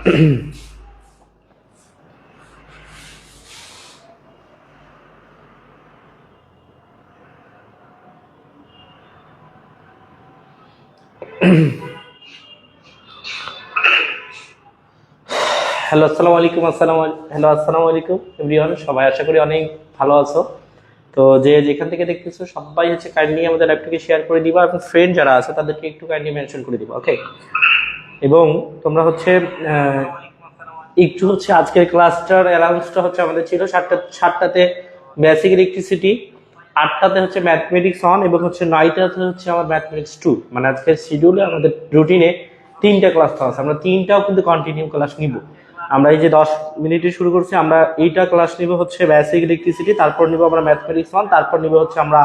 Hello আসসালামু আলাইকুম। আসসালামু আলাইকুম এভরিওয়ান, সবাই আশা করি অনেক ভালো আছো। তো যে যেখান থেকে দেখতেছো সবাই হচ্ছে কাইন্ডলি আমাদের অ্যাপটিকে শেয়ার করে দিবা, এবং ফ্রেন্ড যারা আছে তাদেরকে একটু কাইন্ডলি মেনশন করে দিবা, ওকে। এবং তোমরা হচ্ছে একটু হচ্ছে আজকের ক্লাসটার অ্যালাউন্সটা হচ্ছে আমাদের ছিল সাতটাতে বেসিক ইলেকট্রিসিটি, 8টাতে হচ্ছে ম্যাথমেটিক্স অন, এবং হচ্ছে 9টাতে হচ্ছে আমার ম্যাথমেটিক্স 2। মানে আজকের শিডিউলে আমাদের রুটিনে 3টা ক্লাস আছে, আমরা 3টাও কিন্তু কন্টিনিউ ক্লাস নিব। আমরা এই যে 10 মিনিটে শুরু করছি, আমরা এইটা ক্লাস নিব হচ্ছে বেসিক ইলেকট্রিসিটি, তারপর নিব আমরা ম্যাথমেটিক্স অন, তারপর নিব হচ্ছে আমরা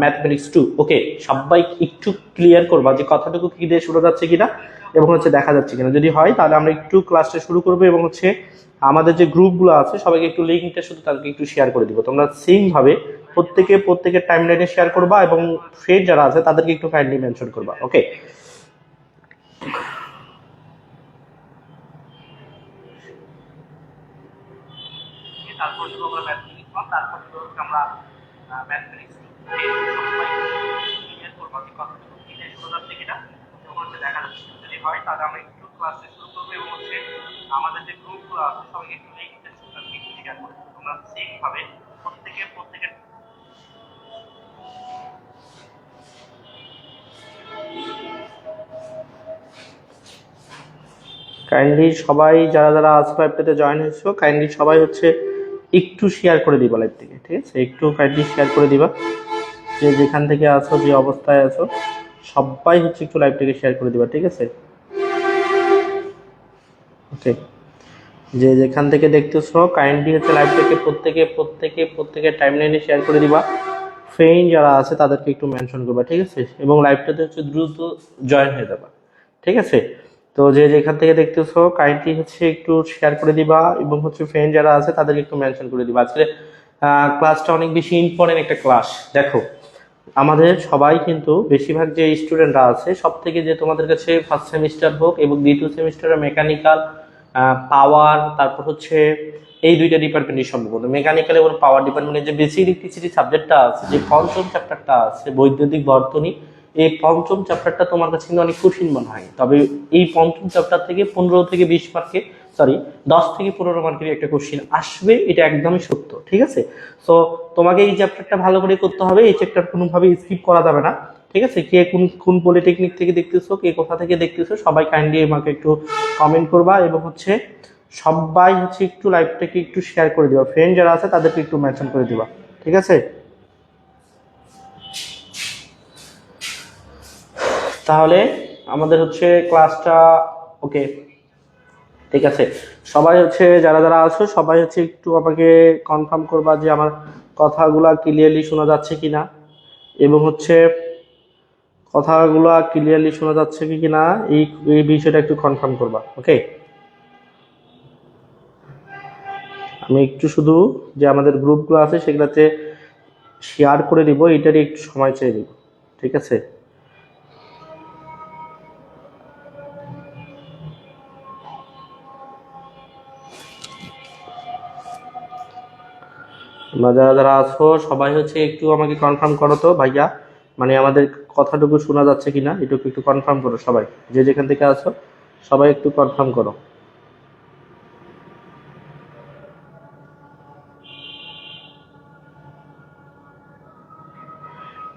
ম্যাথমেটিক্স 2। ওকে, সবাই একটু ক্লিয়ার করবা যে কথাটুকু কি দিয়ে শুরু যাচ্ছে কিনা এবং হচ্ছে দেখা যাচ্ছে কিনা। যদি হয় তাহলে আমরা একটু ক্লাসটা শুরু করবো, এবং হচ্ছে আমাদের যে গ্রুপগুলো আছে সবাইকে একটু লিঙ্কটা শুধু তাদেরকে একটু শেয়ার করে দিব। তোমরা সেম ভাবে প্রত্যেকের টাইম লাইনে শেয়ার করবা, এবং ফ্রেন্ড যারা আছে তাদেরকে একটু কাইন্ডলি মেনশন করবা, ওকে। তারপর শুরু আমরা ম্যাথমেটিক্স 1, তারপর শুরু হচ্ছে আমরা ম্যাথমেটিক্স 2। ক্লিয়ার করব যে কতটুকু কি দিয়ে শুরু যাচ্ছে কিনা এবং হচ্ছে দেখা যাচ্ছে। যদি হয় তাহলে আমরা একটু ক্লাসে শুরু করব, এবং হচ্ছে আমাদের যে গ্রুপগুলো আছে সবাইকে একটু লিংকটা শেয়ার করব। তোমরা সেম ভাবে প্রত্যেকের কাইন্ডলি সবাই যারা যারা আজকে লাইভটাতে জয়েন হয়েছো, কাইন্ডলি সবাই হচ্ছে একটু শেয়ার করে দিবা লাইভ থেকে, ঠিক আছে? একটু কাইন্ডলি শেয়ার করে দিবা, যে যেখান থেকে আছো, যে অবস্থায় আছো সবাই হচ্ছে একটু লাইভ থেকে শেয়ার করে দিবা, ঠিক আছে? ওকে, যে যেখান থেকে দেখতেছো কাইন্ডলি হচ্ছে লাইভ থেকে প্রত্যেকের টাইম লাইনে শেয়ার করে দিবা। ফ্রেন্ড যারা আছে তাদেরকে একটু মেনশন করবা, ঠিক আছে? এবং লাইভটাতে হচ্ছে দ্রুত জয়েন হয়ে যাবা, ঠিক আছে? তো যে যেখান থেকে দেখতেছো কাইন্ডলি হচ্ছে একটু শেয়ার করে দিবা, এবং হচ্ছে ফ্রেন্ড যারা আছে তাদেরকে একটু মেনশন করে দিবা। আজকে ক্লাসটা অনেক বেশি ইম্পর্টেন্ট একটা ক্লাস। দেখো, আমাদের সবাই কিন্তু বেশিরভাগ যে স্টুডেন্টরা আছে সব থেকে, যে তোমাদের কাছে ফার্স্ট সেমিস্টার হোক এবং দ্বিতীয় সেমিস্টারে মেকানিক্যাল, পাওয়ার, তারপর হচ্ছে এই দুইটা ডিপার্টমেন্টই সম্ভবত মেকানিক্যাল এবং পাওয়ার ডিপার্টমেন্টের যে বেসিক ইলেকট্রিসিটি সাবজেক্টটা আছে, যে পঞ্চম চ্যাপ্টারটা আছে বৈদ্যুতিক বর্তনী, এই পঞ্চম চ্যাপ্টারটা তোমার কাছে কিন্তু অনেক কঠিন মনে হয়। তবে এই পঞ্চম চ্যাপ্টার থেকে 15 থেকে 20 মার্কে, সরি 10 থেকে 15 মার্কের একটা কোশ্চিন আসবে, এটা একদমই সত্য, ঠিক আছে? সো তোমাকে এই চ্যাপ্টারটা ভালো করে করতে হবে, এই চ্যাপ্টার কোনোভাবে স্কিপ করা যাবে না, ঠিক আছে? কে কোন কোন পলিটেকনিক থেকে দেখতেছো, কে কোথা থেকে দেখতেছো, সবাই কাইন্ডলি আমাকে একটু কমেন্ট করবা, এবং হচ্ছে সবাই হচ্ছে একটু লাইভটাকে একটু শেয়ার করে দিবা। ফ্রেন্ড যারা আছে তাদেরকে একটু মেনশন করে দিবা, ঠিক আছে? তাহলে আমাদের হচ্ছে ক্লাসটা, ওকে, ঠিক আছে। সবাই হচ্ছে যারা যারা আছো সবাই হচ্ছে একটু আমাকে কনফার্ম করবা যে আমার কথাগুলা ক্লিয়ারলি শোনা যাচ্ছে কিনা, এবং হচ্ছে কথাগুলা ক্লিয়ারলি শোনা যাচ্ছে কি কিনা এই এই বিষয়টা একটু কনফার্ম করবা, ওকে। আমি একটু শুধু যে আমাদের গ্রুপগুলো আছে সেগুলোতে শেয়ার করে দিব, এটারই একটু সময় চেয়ে দিব, ঠিক আছে? তোমরা যারা যারা আছো সবাই হচ্ছে একটু আমাকে কনফার্ম করো তো ভাইয়া, মানে আমাদের কথাটুকু শোনা যাচ্ছে কিনা এটুকু একটু কনফার্ম করো সবাই, যে যেখান থেকে আছো সবাই একটু কনফার্ম করো,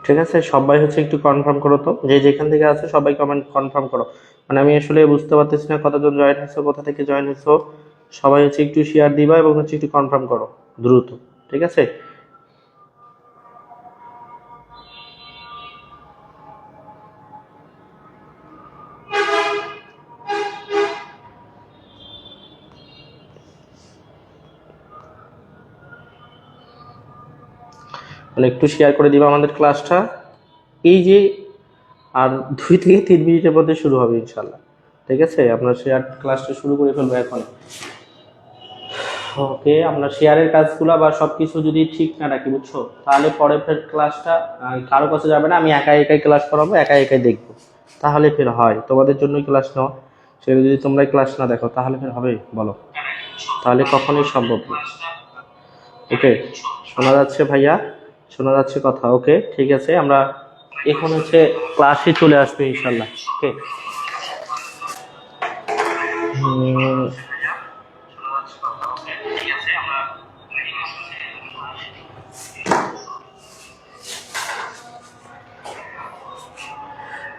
ঠিক আছে? সবাই হচ্ছে একটু কনফার্ম করো তো, যে যেখান থেকে আছো সবাই কমেন্ট কনফার্ম করো। মানে আমি আসলে বুঝতে পারতেছি না কতজন জয়েন হয়েছো, কোথা থেকে জয়েন হয়েছো। সবাই হচ্ছে একটু শেয়ার দিবা, এবং হচ্ছে একটু কনফার্ম করো দ্রুত, ঠিক আছে? মানে একটু শেয়ার করে দিবা আমাদের ক্লাসটা। এই যে আর 2 থেকে 3 মিনিটের মধ্যে শুরু হবে ইনশাল্লাহ, ঠিক আছে? আমরা শেয়ার ক্লাসটা শুরু করে ফেলবো এখন। ওকে, আমরা শেয়ারের কাজগুলো বা সবকিছু যদি ঠিক না রাখি, বুঝছো, তাহলে পরে ফের ক্লাসটা কারো কাছে যাবে না, আমি একাই একাই ক্লাস করাবো, একাই একাই দেখবো, তাহলে ফের হয় তোমাদের জন্য ক্লাস নেওয়া। সেটা যদি তোমরা ক্লাস না দেখো তাহলে ফের হবে বলো? তাহলে কখনোই সম্ভব না। ওকে, শোনা যাচ্ছে ভাইয়া? শোনা যাচ্ছে কথা? ওকে, ঠিক আছে, আমরা এখন হচ্ছে ক্লাসে চলে আসবে ইনশাল্লাহ। ওকে,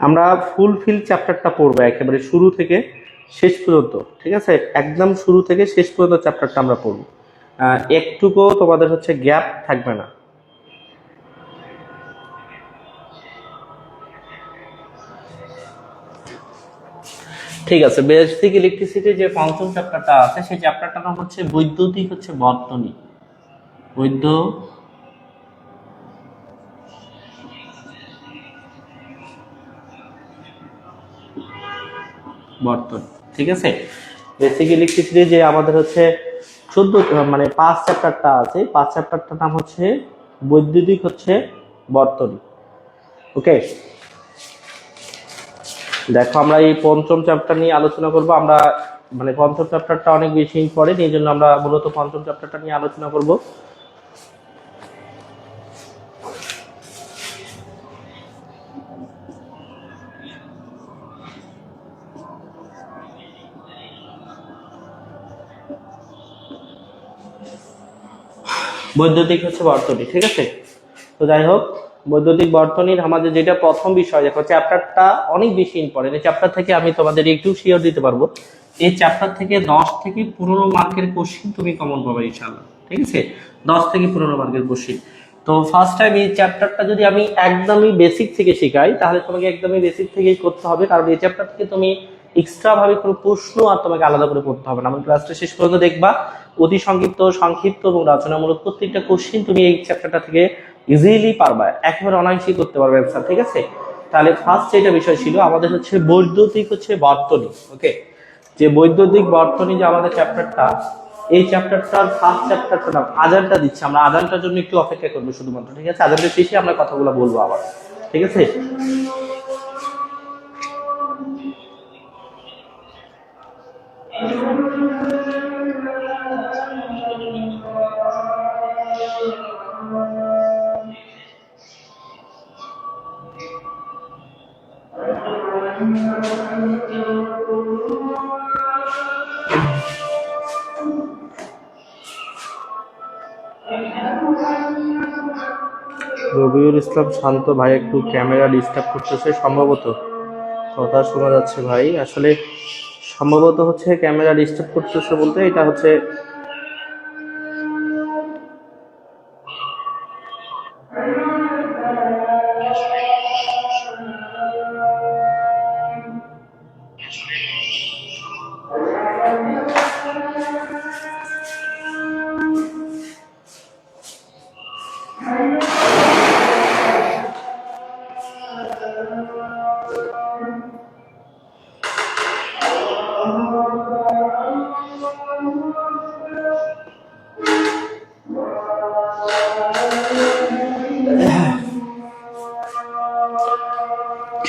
আমরা ফুলফিল চ্যাপ্টারটা পড়বো একেবারে শুরু থেকে শেষ পর্যন্ত, ঠিক আছে? একদম শুরু থেকে শেষ পর্যন্ত চ্যাপ্টারটা আমরা পড়বো, একটুকুও তোমাদের হচ্ছে গ্যাপ থাকবে না। ঠিক আছে, বেসিক ইলেকট্রিসিটি যে পঞ্চম চ্যাপ্টারটা আছে সেই চ্যাপ্টারটার নাম হচ্ছে বৈদ্যুতিক হচ্ছে বর্তনী। বর্তনী, ঠিক আছে? বেসিক ইলেকট্রিসিটি যে আমাদের হচ্ছে 5 চ্যাপ্টারটা আছে, 5 চ্যাপ্টারটার নাম হচ্ছে বৈদ্যুতিক হচ্ছে বর্তনী। ওকে, দেখো আমরা এই পঞ্চম চ্যাপ্টার নিয়ে আলোচনা করব। আমরা পঞ্চম চ্যাপ্টারটা অনেক বেশি ইম্পর্টেন্ট, এই জন্য আমরা মূলত পঞ্চম চ্যাপ্টারটা নিয়ে আলোচনা করব। বৈদ্যুতিক হচ্ছে বর্তনী, ঠিক আছে? তো যাই হোক, বৈদ্যুতিক বর্তনীর আমাদের যেটা প্রথম বিষয়, দেখো চ্যাপ্টারটা অনেক বেশি ইম্পর্টেন্ট। এই চ্যাপ্টার থেকে আমি তোমাদের একটু শিওর দিতে পারবো, এই চ্যাপ্টার থেকে 10 থেকে 15 মার্কের কোশ্চেন তুমি কমন পাবে ইনশাআল্লাহ, ঠিক আছে? 10 থেকে 15 মার্কের কোশ্চেন। তো ফার্স্ট টাইম এই চ্যাপ্টারটা যদি আমি একদমই বেসিক থেকে শেখাই তাহলে তোমাকে একদমই বেসিক থেকেই করতে হবে, কারণ এই চ্যাপ্টার থেকে তুমি এক্সট্রা ভাবে কোনো প্রশ্ন আর তোমাকে আলাদা করে পড়তে হবে না। আমার ক্লাসটা শেষ পর্যন্ত দেখবা, অতি সংক্ষিপ্ত এবং রচনামূলক প্রত্যেকটা কোশ্চেন তুমি এই চ্যাপ্টারটা থেকে ইজিলি পারবা, একেবারে অনায়াসেই করতে পারবে অ্যান্সার, ঠিক আছে? তাহলে ফার্স্ট যেটা বিষয় ছিল আমাদের হচ্ছে বৈদ্যুতিক হচ্ছে বর্তনী। ওকে, যে বৈদ্যুতিক বর্তনী যে আমাদের চ্যাপ্টারটা, এই চ্যাপ্টারটার ফার্স্ট চ্যাপ্টারটার নাম, আজানটা দিচ্ছি আমরা, আজানটার জন্য একটু অপেক্ষা করবো শুধুমাত্র, ঠিক আছে? আজানটা শেষে আমরা কথাগুলো বলবো আবার, ঠিক আছে? রবিউল ইসলাম শান্ত ভাই একটু ক্যামেরা ডিস্টার্ব করতেছে সম্ভবত, কথা শোনা যাচ্ছে ভাই। আসলে সম্ভবত হচ্ছে ক্যামেরা ডিস্টার্ব করতেছে বলতে এটা হচ্ছে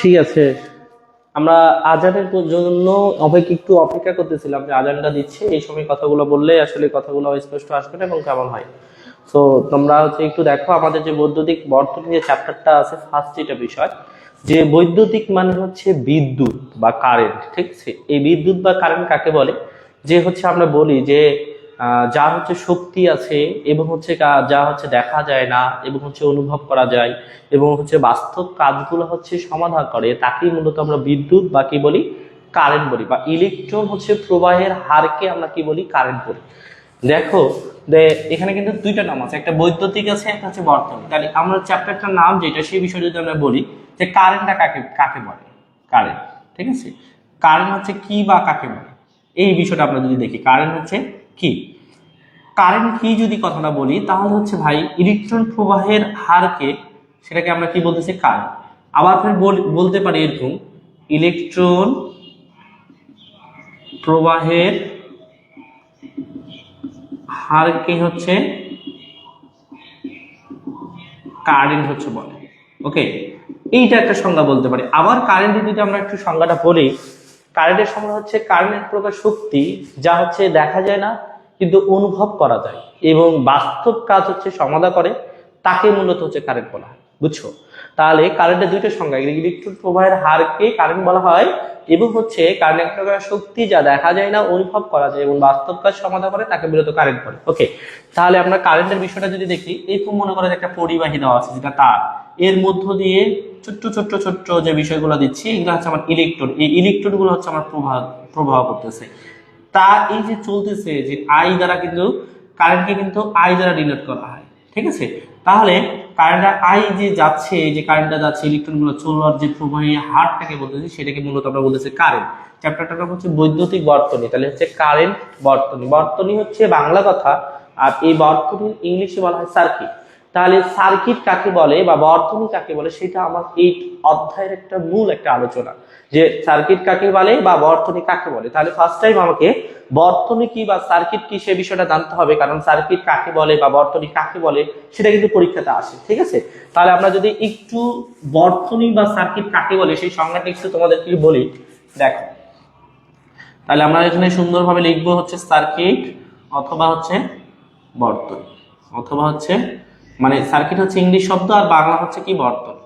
ঠিক আছে, আমরা আজানের জন্য একটু অপেক্ষা করতেছিলাম যে আজানটা দিচ্ছে, এই সময় কথাগুলো বললে আসলে কথাগুলো স্পষ্ট আসবে না এবং কেমন হয়। তো তোমরা হচ্ছে একটু দেখো আমাদের যে বৈদ্যুতিক বর্তনী যে চ্যাপ্টারটা আছে, ফার্স্ট যেটা বিষয় যে বৈদ্যুতিক মানে হচ্ছে বিদ্যুৎ বা কারেন্ট, ঠিক আছে? এই বিদ্যুৎ বা কারেন্ট কাকে বলে? যে হচ্ছে আমরা বলি যে যার হচ্ছে শক্তি আছে এবং হচ্ছে যা হচ্ছে দেখা যায় না এবং হচ্ছে অনুভব করা যায় এবং হচ্ছে বাস্তব কাজগুলো হচ্ছে সমাধান করে, তাকেই মূলত আমরা বিদ্যুৎ বা কি বলি, কারেন্ট বলি, বা ইলেকট্রন হচ্ছে প্রবাহের হারকে আমরা কি বলি, কারেন্ট বলি। দেখো এখানে কিন্তু দুইটা নাম আছে, একটা বৈদ্যুতিক আছে, একটা হচ্ছে বর্তনী। তাহলে আমরা চ্যাপ্টারটার নাম যেটা, সেই বিষয়ে যদি আমরা বলি যে কারেন্টটা কাকে কাকে বলে, কারেন্ট, ঠিক আছে? কারেন্ট হচ্ছে কি বা কাকে বলে, এই বিষয়টা আমরা যদি দেখি, কারেন্ট হচ্ছে কি, কারেন্ট কি যদি কথাটা বলি তাহলে হচ্ছে ভাই ইলেকট্রন প্রবাহের হারকে, সেটাকে আমরা কি বলতেছি, কারেন্ট। আবার ফের বলতে পারি এরকম, ইলেকট্রন প্রবাহের হারকে হচ্ছে কারেন্ট হচ্ছে বলে। ওকে, এইটা একটা সংজ্ঞা বলতে পারি। আবার কারেন্টের যদি আমরা একটু সংজ্ঞাটা বলি, কারেন্টের সংজ্ঞা হচ্ছে কারেন্ট এক প্রকার শক্তি যা হচ্ছে দেখা যায় না কিন্তু অনুভব করা যায় এবং বাস্তব কাজ হচ্ছে সমাধা করে, তাকে মূলত হচ্ছে কারেন্ট বলা হয়। বুঝছো? তাহলে কারেন্টের দুইটা সংজ্ঞা, ইলেকট্রন প্রবাহের হারকে কারেন্ট বলা হয় এবং হচ্ছে কারেন্ট এক প্রকার শক্তি যা দেখা যায় না অনুভব করা যায় এবং বাস্তব কাজ সমাধা করে, তাকে মূলত কারেন্ট বলে। ওকে, তাহলে আমরা কারেন্টের বিষয়টা যদি দেখি, এরকম মনে করে একটা পরিবাহী দেওয়া আছে যেটা তার, এর মধ্য দিয়ে ছোট্ট ছোট্ট ছোট্ট যে বিষয়গুলো দিচ্ছি এগুলো হচ্ছে আমার ইলেকট্রন, এই ইলেকট্রন গুলো হচ্ছে আমার প্রবাহ করতেছে। তা এই যে চলতেছে যে আই দ্বারা কিন্তু কারেন্টকে কিন্তু আই দ্বারা ডিনোট করা হয়, ঠিক আছে? তাহলে কারেন্টটা আই যে যাচ্ছে, এই যে কারেন্টটা যাচ্ছে, ইলেকট্রন গুলো চলার যে প্রবাহী হারটাকে বলতেছি সেটাকে মূলত আমরা বলতেছি কারেন্ট। চ্যাপ্টারটার নাম হচ্ছে বৈদ্যুতিক বর্তনী, তাহলে হচ্ছে কারেন্ট বর্তনী। বর্তনী হচ্ছে বাংলা কথা, আর এই বর্তনীর ইংলিশে বলা হয় সার্কিট। তাহলে সার্কিট কাকে বলে বা বর্তনী কাকে বলে সেটা আমার এই অধ্যায়ের একটা মূল একটা আলোচনা, যে সার্কিট কাকে বলে বা বর্তনী কাকে বলে। তাহলে ফার্স্ট টাইম আমাকে বর্তনী কি বা সার্কিট কি সে বিষয়টা জানতে হবে, কারণ সার্কিট কাকে বলে বা বর্তনী কাকে বলে সেটা কিন্তু পরীক্ষাতে আসে, ঠিক আছে? তাহলে আমরা যদি একটু বর্তনী বা সার্কিট কাকে বলে সেই সংজ্ঞাটা একটু তোমাদেরকে বলি, দেখো। তাহলে আমরা এখানে সুন্দরভাবে লিখবো হচ্ছে সার্কিট অথবা হচ্ছে বর্তনী, অথবা হচ্ছে মানে সার্কিট হচ্ছে ইংলিশ শব্দ আর বাংলা হচ্ছে কি বর্তনী।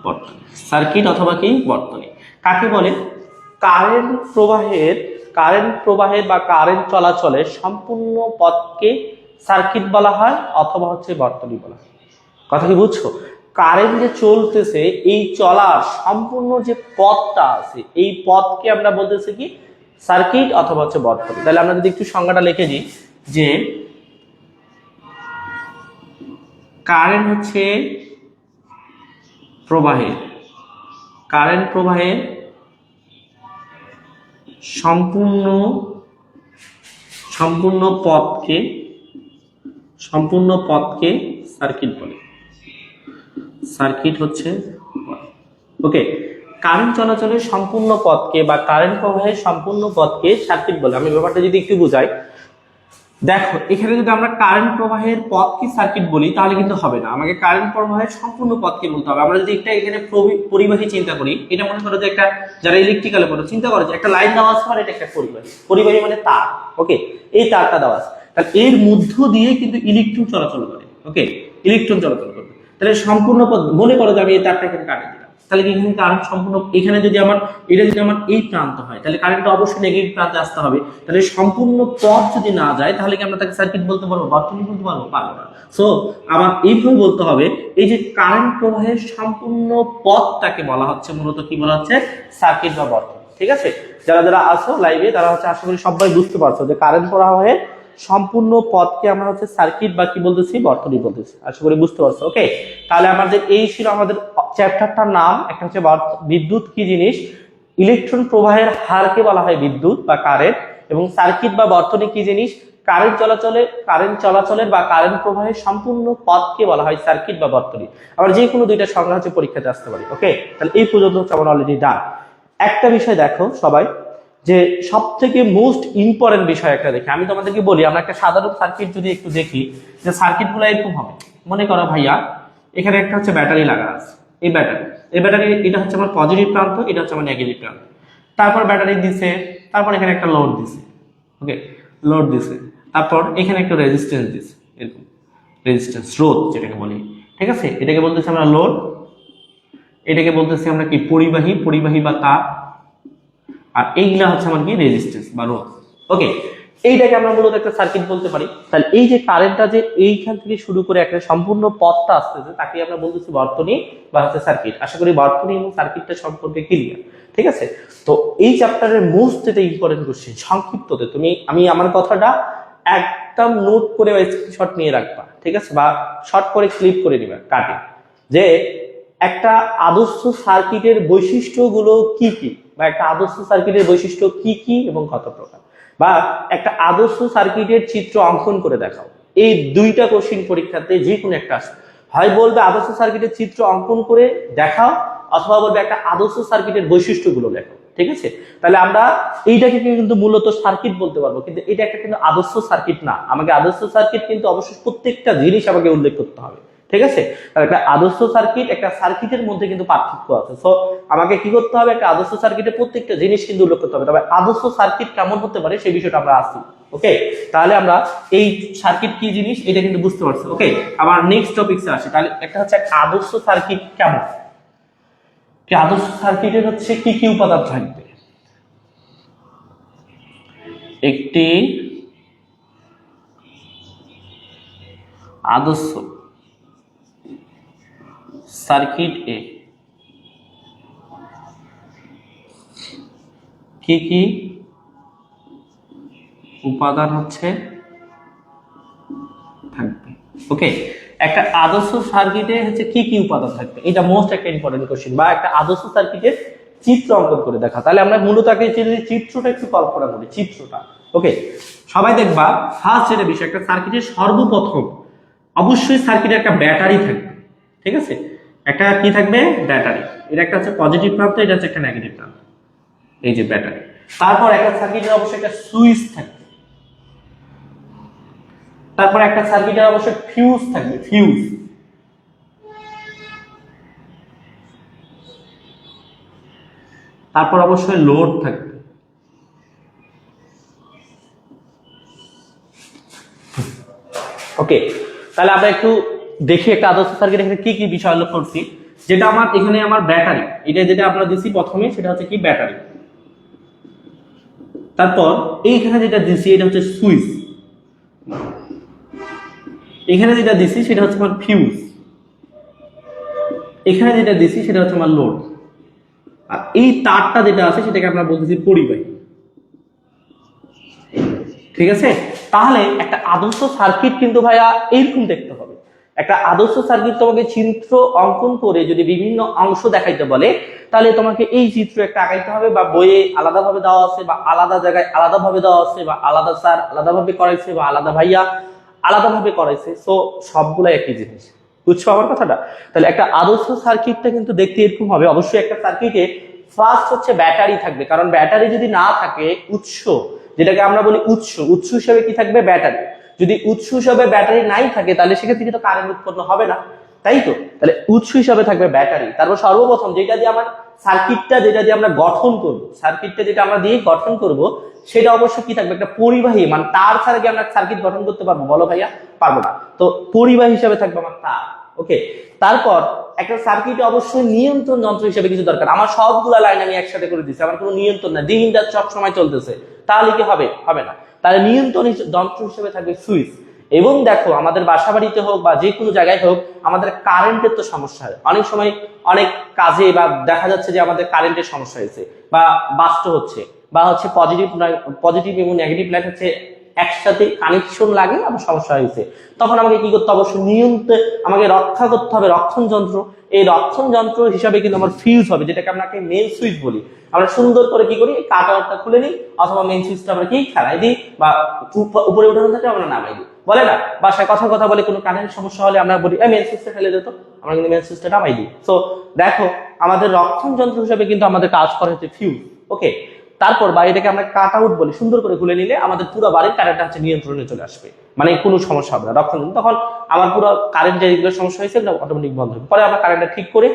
বর্তনী, সার্কিট অথবা কি বর্তনী কাকে বলে? কারেন্ট প্রবাহের বা কারেন্ট চলাচলের সম্পূর্ণ পথকে সার্কিট বলা হয় অথবা হচ্ছে বর্তনী বলা হয়। কথা কি বুঝছো? কারেন্ট যে চলতেছে এই চলার সম্পূর্ণ যে পথটা আছে এই পথকে আমরা বলতেছি কি সার্কিট অথবা হচ্ছে বর্তনী। তাহলে আমরা যদি একটু সংজ্ঞাটা লিখে দিই, যে কারেন্ট হচ্ছে প্রবাহের, কারেন্ট প্রবাহের সম্পূর্ণ পথকে সার্কিট বলে। সার্কিট হচ্ছে ওকে, কারেন্ট চলাচলের সম্পূর্ণ পথকে বা কারেন্ট প্রবাহের সম্পূর্ণ পথকে সার্কিট বলে। আমি ব্যাপারটা যদি একটু বুঝাই, দেখো এখানে যদি আমরা কারেন্ট প্রবাহের পথকে সার্কিট বলি তাহলে কিন্তু হবে না, আমাকে কারেন্ট প্রবাহের সম্পূর্ণ পথকে বলতে হবে। আমরা যদি একটা এখানে পরিবাহী চিন্তা করি, এটা মনে করো যে একটা, যারা ইলেকট্রিক্যালে পড়ো চিন্তা করো যে একটা লাইন দেওয়া আছে, মানে এটা একটা পরিবাহী মানে তার। ওকে, এই তারটা দেওয়া আছে, তাহলে এর মধ্য দিয়ে কিন্তু ইলেকট্রন চলাচল করে। ওকে, ইলেকট্রন চলাচল করবে। তাহলে সম্পূর্ণ পথ, মনে করো যে আমি এই তারটা এখানে কাটে দিলাম, তাহলে কি এখানে কারেন্ট সম্পূর্ণ, এখানে যদি আমার এটা যদি আমার এই প্রান্ত হয় তাহলে কারেন্টটা অবশ্যই নেগেটিভ প্রান্তে আসতে হবে। তাহলে সম্পূর্ণ পথ যদি না যায় তাহলে কি আমরা তাকে সার্কিট বলতে পারবো, বর্তনী বলতে পারবো? পারবো না। সো আবার এইভাবে বলতে হবে, এই যে কারেন্ট প্রবাহের সম্পূর্ণ পথটাকে বলা হচ্ছে মূলত কি বলা হচ্ছে, সার্কিট বা বর্তনী। ঠিক আছে, যারা যারা আসো লাইভে তারা হচ্ছে আশা করি সবাই বুঝতে পারছো যে কারেন্ট প্রবাহের সম্পূর্ণ পথকে আমরা হচ্ছে সার্কিট বা কি বলতেছি, বর্তনী বলতেছি। আশা করি বুঝতে পারছো। ওকে, তাহলে আমাদের এই ছিল আমাদের চ্যাপ্টারটার নাম। একটা হচ্ছে বিদ্যুৎ কি জিনিস, ইলেকট্রন প্রবাহের হারকে বলা হয় বিদ্যুৎ বা কারেন্ট, এবং সার্কিট বা বর্তনী কি জিনিস, কারেন্ট চলাচলের বা কারেন্ট প্রবাহের সম্পূর্ণ পথকে বলা হয় সার্কিট বা বর্তনী। আবার যে কোনো দুইটা সংজ্ঞা হচ্ছে পরীক্ষাতে আসতে পারি। ওকে, তাহলে এই পর্যন্ত হচ্ছে আমার অলরেডি ডান। একটা বিষয় দেখো সবাই, যে সব থেকে মোস্ট ইম্পর্টেন্ট বিষয় একটা দেখি, আমি তোমাদেরকে বলি, আমরা একটা সাধারণ সার্কিট যদি একটু দেখি, যে সার্কিট গুলো এরকম হবে। মনে করো ভাইয়া এখানে একটা হচ্ছে ব্যাটারি লাগা আছে, এই ব্যাটারি এটা হচ্ছে আমার পজিটিভ প্রান্ত, এটা হচ্ছে আমার নেগেটিভ প্রান্ত। তারপর ব্যাটারি দিছে, তারপর এখানে একটা লোড দিছে। ওকে, লোড দিছে, তারপর এখানে একটা রেজিস্ট্যান্স দিছে, এরকম রেজিস্ট্যান্স, রোধ যেটাকে বলি। ঠিক আছে, এটাকে বলতেছি আমরা লোড, এটাকে বলতেছি আমরা কি পরিবাহী বা তার, আর এইগুলা হচ্ছে আমার কি রেজিস্ট্যান্স বা রোধ। ওকে, এইটাকে আমরা মূলত একটা সার্কিট বলতে পারি। তাহলে এই যে কারেন্টটা যে এইখান থেকে শুরু করে একটা সম্পূর্ণ পথটা আসতেছে তাকে আমরা বলতেছি বর্তনী বা হচ্ছে সার্কিট। আশা করি বর্তনী এবং সার্কিটটা সম্পর্কে ক্লিয়ার। ঠিক আছে, তো এই চ্যাপ্টারের মোস্ট যেটা ইম্পর্টেন্ট কোশ্চেন, সংক্ষিপ্ততে আমি আমার কথাটা একদম নোট করে বা স্ক্রিনশট নিয়ে রাখবা। ঠিক আছে, বা শর্ট করে ক্লিপ করে নিবা কাটে, যে একটা আদর্শ সার্কিটের বৈশিষ্ট্যগুলো কি কি, বা একটা আদর্শ সার্কিটের বৈশিষ্ট্য কি কি এবং কত প্রকার, বা একটা আদর্শ সার্কিটের চিত্র অঙ্কন করে দেখাও। এই দুইটা কোশ্চেন পরীক্ষাতে যে কোনো একটা আসে, হয় বলবে আদর্শ সার্কিটের চিত্র অঙ্কন করে দেখাও, অথবা বলবে একটা আদর্শ সার্কিটের বৈশিষ্ট্যগুলো দেখাও। ঠিক আছে, তাহলে আমরা এইটাকে কিন্তু মূলত সার্কিট বলতে পারবো, কিন্তু এটা একটা কিন্তু আদর্শ সার্কিট না। আমাকে আদর্শ সার্কিট কিন্তু অবশ্যই প্রত্যেকটা জিনিস আমাকে উল্লেখ করতে হবে। ঠিক আছে? আর একটা আদর্শ সার্কিট, একটা সার্কিটের মধ্যে কিন্তু পার্থক্য আছে। সো আমাকে কি করতে হবে, একটা আদর্শ সার্কিটের প্রত্যেকটা জিনিস কিন্তু উল্লেখ করতে হবে। তবে আদর্শ সার্কিট কেমন হতে পারে সেই বিষয়টা আমরা আসি। ওকে, তাহলে আমরা এই সার্কিট কি জিনিস এটা কিন্তু বুঝতে পারছি। ওকে, আবার নেক্সট টপিকসে আসি। তাহলে একটা হচ্ছে আদর্শ সার্কিট কেমন, কি আদর্শ সার্কিটের হচ্ছে কি কি উপাদান থাকবে। একটি আদর্শ সার্কিট এ কি কি উপাদান হচ্ছে থাকবে। ওকে, একটা আদর্শ সার্কিটে হচ্ছে কি কি উপাদান থাকবে, এটা মোস্ট একটা ইম্পর্টেন্ট কোশ্চেন। বা একটা আদর্শ সার্কিটের চিত্র অঙ্কন করে দেখা। তাহলে আমরা মূলত আগে চিত্রটা একটু কল্পনা করি, চিত্রটা। ওকে, সবাই দেখবা ফার্স্ট যেটা বিষয়, একটা সার্কিটের সর্বপ্রথম অবশ্যই সার্কিটে একটা ব্যাটারি থাকবে। ঠিক আছে, একটা কি থাকবে, ব্যাটারি। এটা একটা হচ্ছে পজিটিভ প্রান্ত, এটা হচ্ছে একটা নেগেটিভ প্রান্ত, এই যে ব্যাটারি। তারপর একটা সার্কিটের অবশ্যই একটা সুইচ থাকবে। তারপর একটা সার্কিটের অবশ্যই ফিউজ থাকবে, ফিউজ। তারপর অবশ্যই লোড থাকবে। ওকে, তাহলে আমরা একটু দেখি একটা আদর্শ সার্কিট এখানে কি কি বিষয় উল্লেখ করছি। যেটা আমার এখানে আমার ব্যাটারি, এটা যেটা আমরা দিছি প্রথমে সেটা হচ্ছে কি ব্যাটারি। তারপর এইখানে যেটা দিছি এটা হচ্ছে সুইচ। এখানে যেটা দিছি সেটা হচ্ছে আমার ফিউজ। এখানে যেটা দিছি সেটা হচ্ছে আমার লোড। আর এই তারটা যেটা আছে সেটাকে আমরা বলতেছি পরিবাহী। ঠিক আছে, তাহলে একটা আদর্শ সার্কিট কিন্তু ভাইয়া এইরকম দেখতে হবে। একটা আদর্শ সার্কিট তোমাকে চিত্র অঙ্কন করে যদি বিভিন্ন অংশ দেখাইতে বলে, তাহলে তোমাকে এই চিত্র একটা আঁকাইতে হবে, বা বইয়ে আলাদাভাবে দেওয়া আছে, বা আলাদা জায়গায় আলাদাভাবে দেওয়া আছে, বা আলাদা স্যার আলাদাভাবে করাইছে, বা আলাদা ভাইয়া আলাদাভাবে করাইছে। সো সবগুলো একই জিনিস, বুঝছো আমার কথাটা? তাহলে একটা আদর্শ সার্কিটটা কিন্তু দেখতে এরকম হবে। অবশ্যই একটা সার্কিটে ফার্স্ট হচ্ছে ব্যাটারি থাকবে, কারণ ব্যাটারি যদি না থাকে, উৎস যেটাকে আমরা বলি উৎস হিসেবে কি থাকবে, ব্যাটারি। যদি উৎস হিসেবে ব্যাটারি নাই থাকে তাহলে সেক্ষেত্রে কিন্তু কারেন্ট উৎপন্ন হবে না, তাই তো? তাহলে উৎস হিসাবে থাকবে ব্যাটারি। তারপর সর্বপ্রথম যেটা দিয়ে আমার সার্কিটটা, যেটা দিয়ে আমরা গঠন করব, সার্কিটটা যেটা আমরা দিয়ে গঠন করব, সেটা অবশ্যই কি থাকবে, একটা পরিবাহী। মানে তার ছাড়া কি আমরা সার্কিট গঠন করতে পারবো, বলো ভাইয়া? পারবো না। তো পরিবাহী হিসাবে থাকবে আমার তার। ওকে, তারপর একটা সার্কিটে অবশ্যই নিয়ন্ত্রণ যন্ত্র হিসেবে কিছু দরকার। আমার সবগুলা লাইন আমি একসাথে করে দিচ্ছি, আমার কোনো নিয়ন্ত্রণ না, দিন রাত সব সময় চলতেছে, তাহলে কি হবে? হবে না। তাহলে নিয়ন্ত্রণ যন্ত্র হিসেবে থাকবে সুইচ। এবং দেখো আমাদের বাসা বাড়িতে হোক বা যে কোনো জায়গায় হোক, আমাদের কারেন্টের তো সমস্যা হয় অনেক সময়, অনেক কাজে, বা দেখা যাচ্ছে যে আমাদের কারেন্টের সমস্যা হয়েছে, বা বাস্ট হচ্ছে, বা হচ্ছে পজিটিভ এবং নেগেটিভ লাইট হচ্ছে একসাথে কানেকশন লাগে, আমার সমস্যা হয়েছে, তখন আমাকে কি করতে হবে, অবশ্যই নিয়ন্ত্রণ আমাকে রক্ষা করতে হবে, রক্ষণ যন্ত্র। এই রক্ষণ যন্ত্র হিসাবে কিন্তু আমার ফিউজ হবে, যেটাকে আমরা মেইন সুইচ বলি। আমরা সুন্দর করে কি করি, কাট আউটটা খুলে নিই, অথবা মেইন সুইচটা আমরা কি খেলাই দিই, বা উপরে উঠানো থাকে আমরা নামাই দিই, বলে না বাসায় কথা বলে কোনো কারেন্ট সমস্যা হলে আমরা বলি মেইন সুইচটা ফেলে দিত, আমরা কিন্তু মেইন সুইচটা নামাই দিই। তো দেখো আমাদের রক্ষণ যন্ত্র হিসাবে কিন্তু আমাদের কাজ করে হচ্ছে ফিউজ। ওকে, তারপর বাড়িটাকে আমরা কাট আউট বলি, সুন্দর করে খুলে নিলে আমাদের পুরো বাড়ির কারেন্টটা হচ্ছে নিয়ন্ত্রণে চলে আসবে, মানে কোনো সমস্যা হবে না রক্ষণ। তখন আমার পুরো কারেন্ট যেগুলো সমস্যা হয়েছে অটোমেটিক বন্ধ হবে। পরে আমরা কারেন্টটা ঠিক করে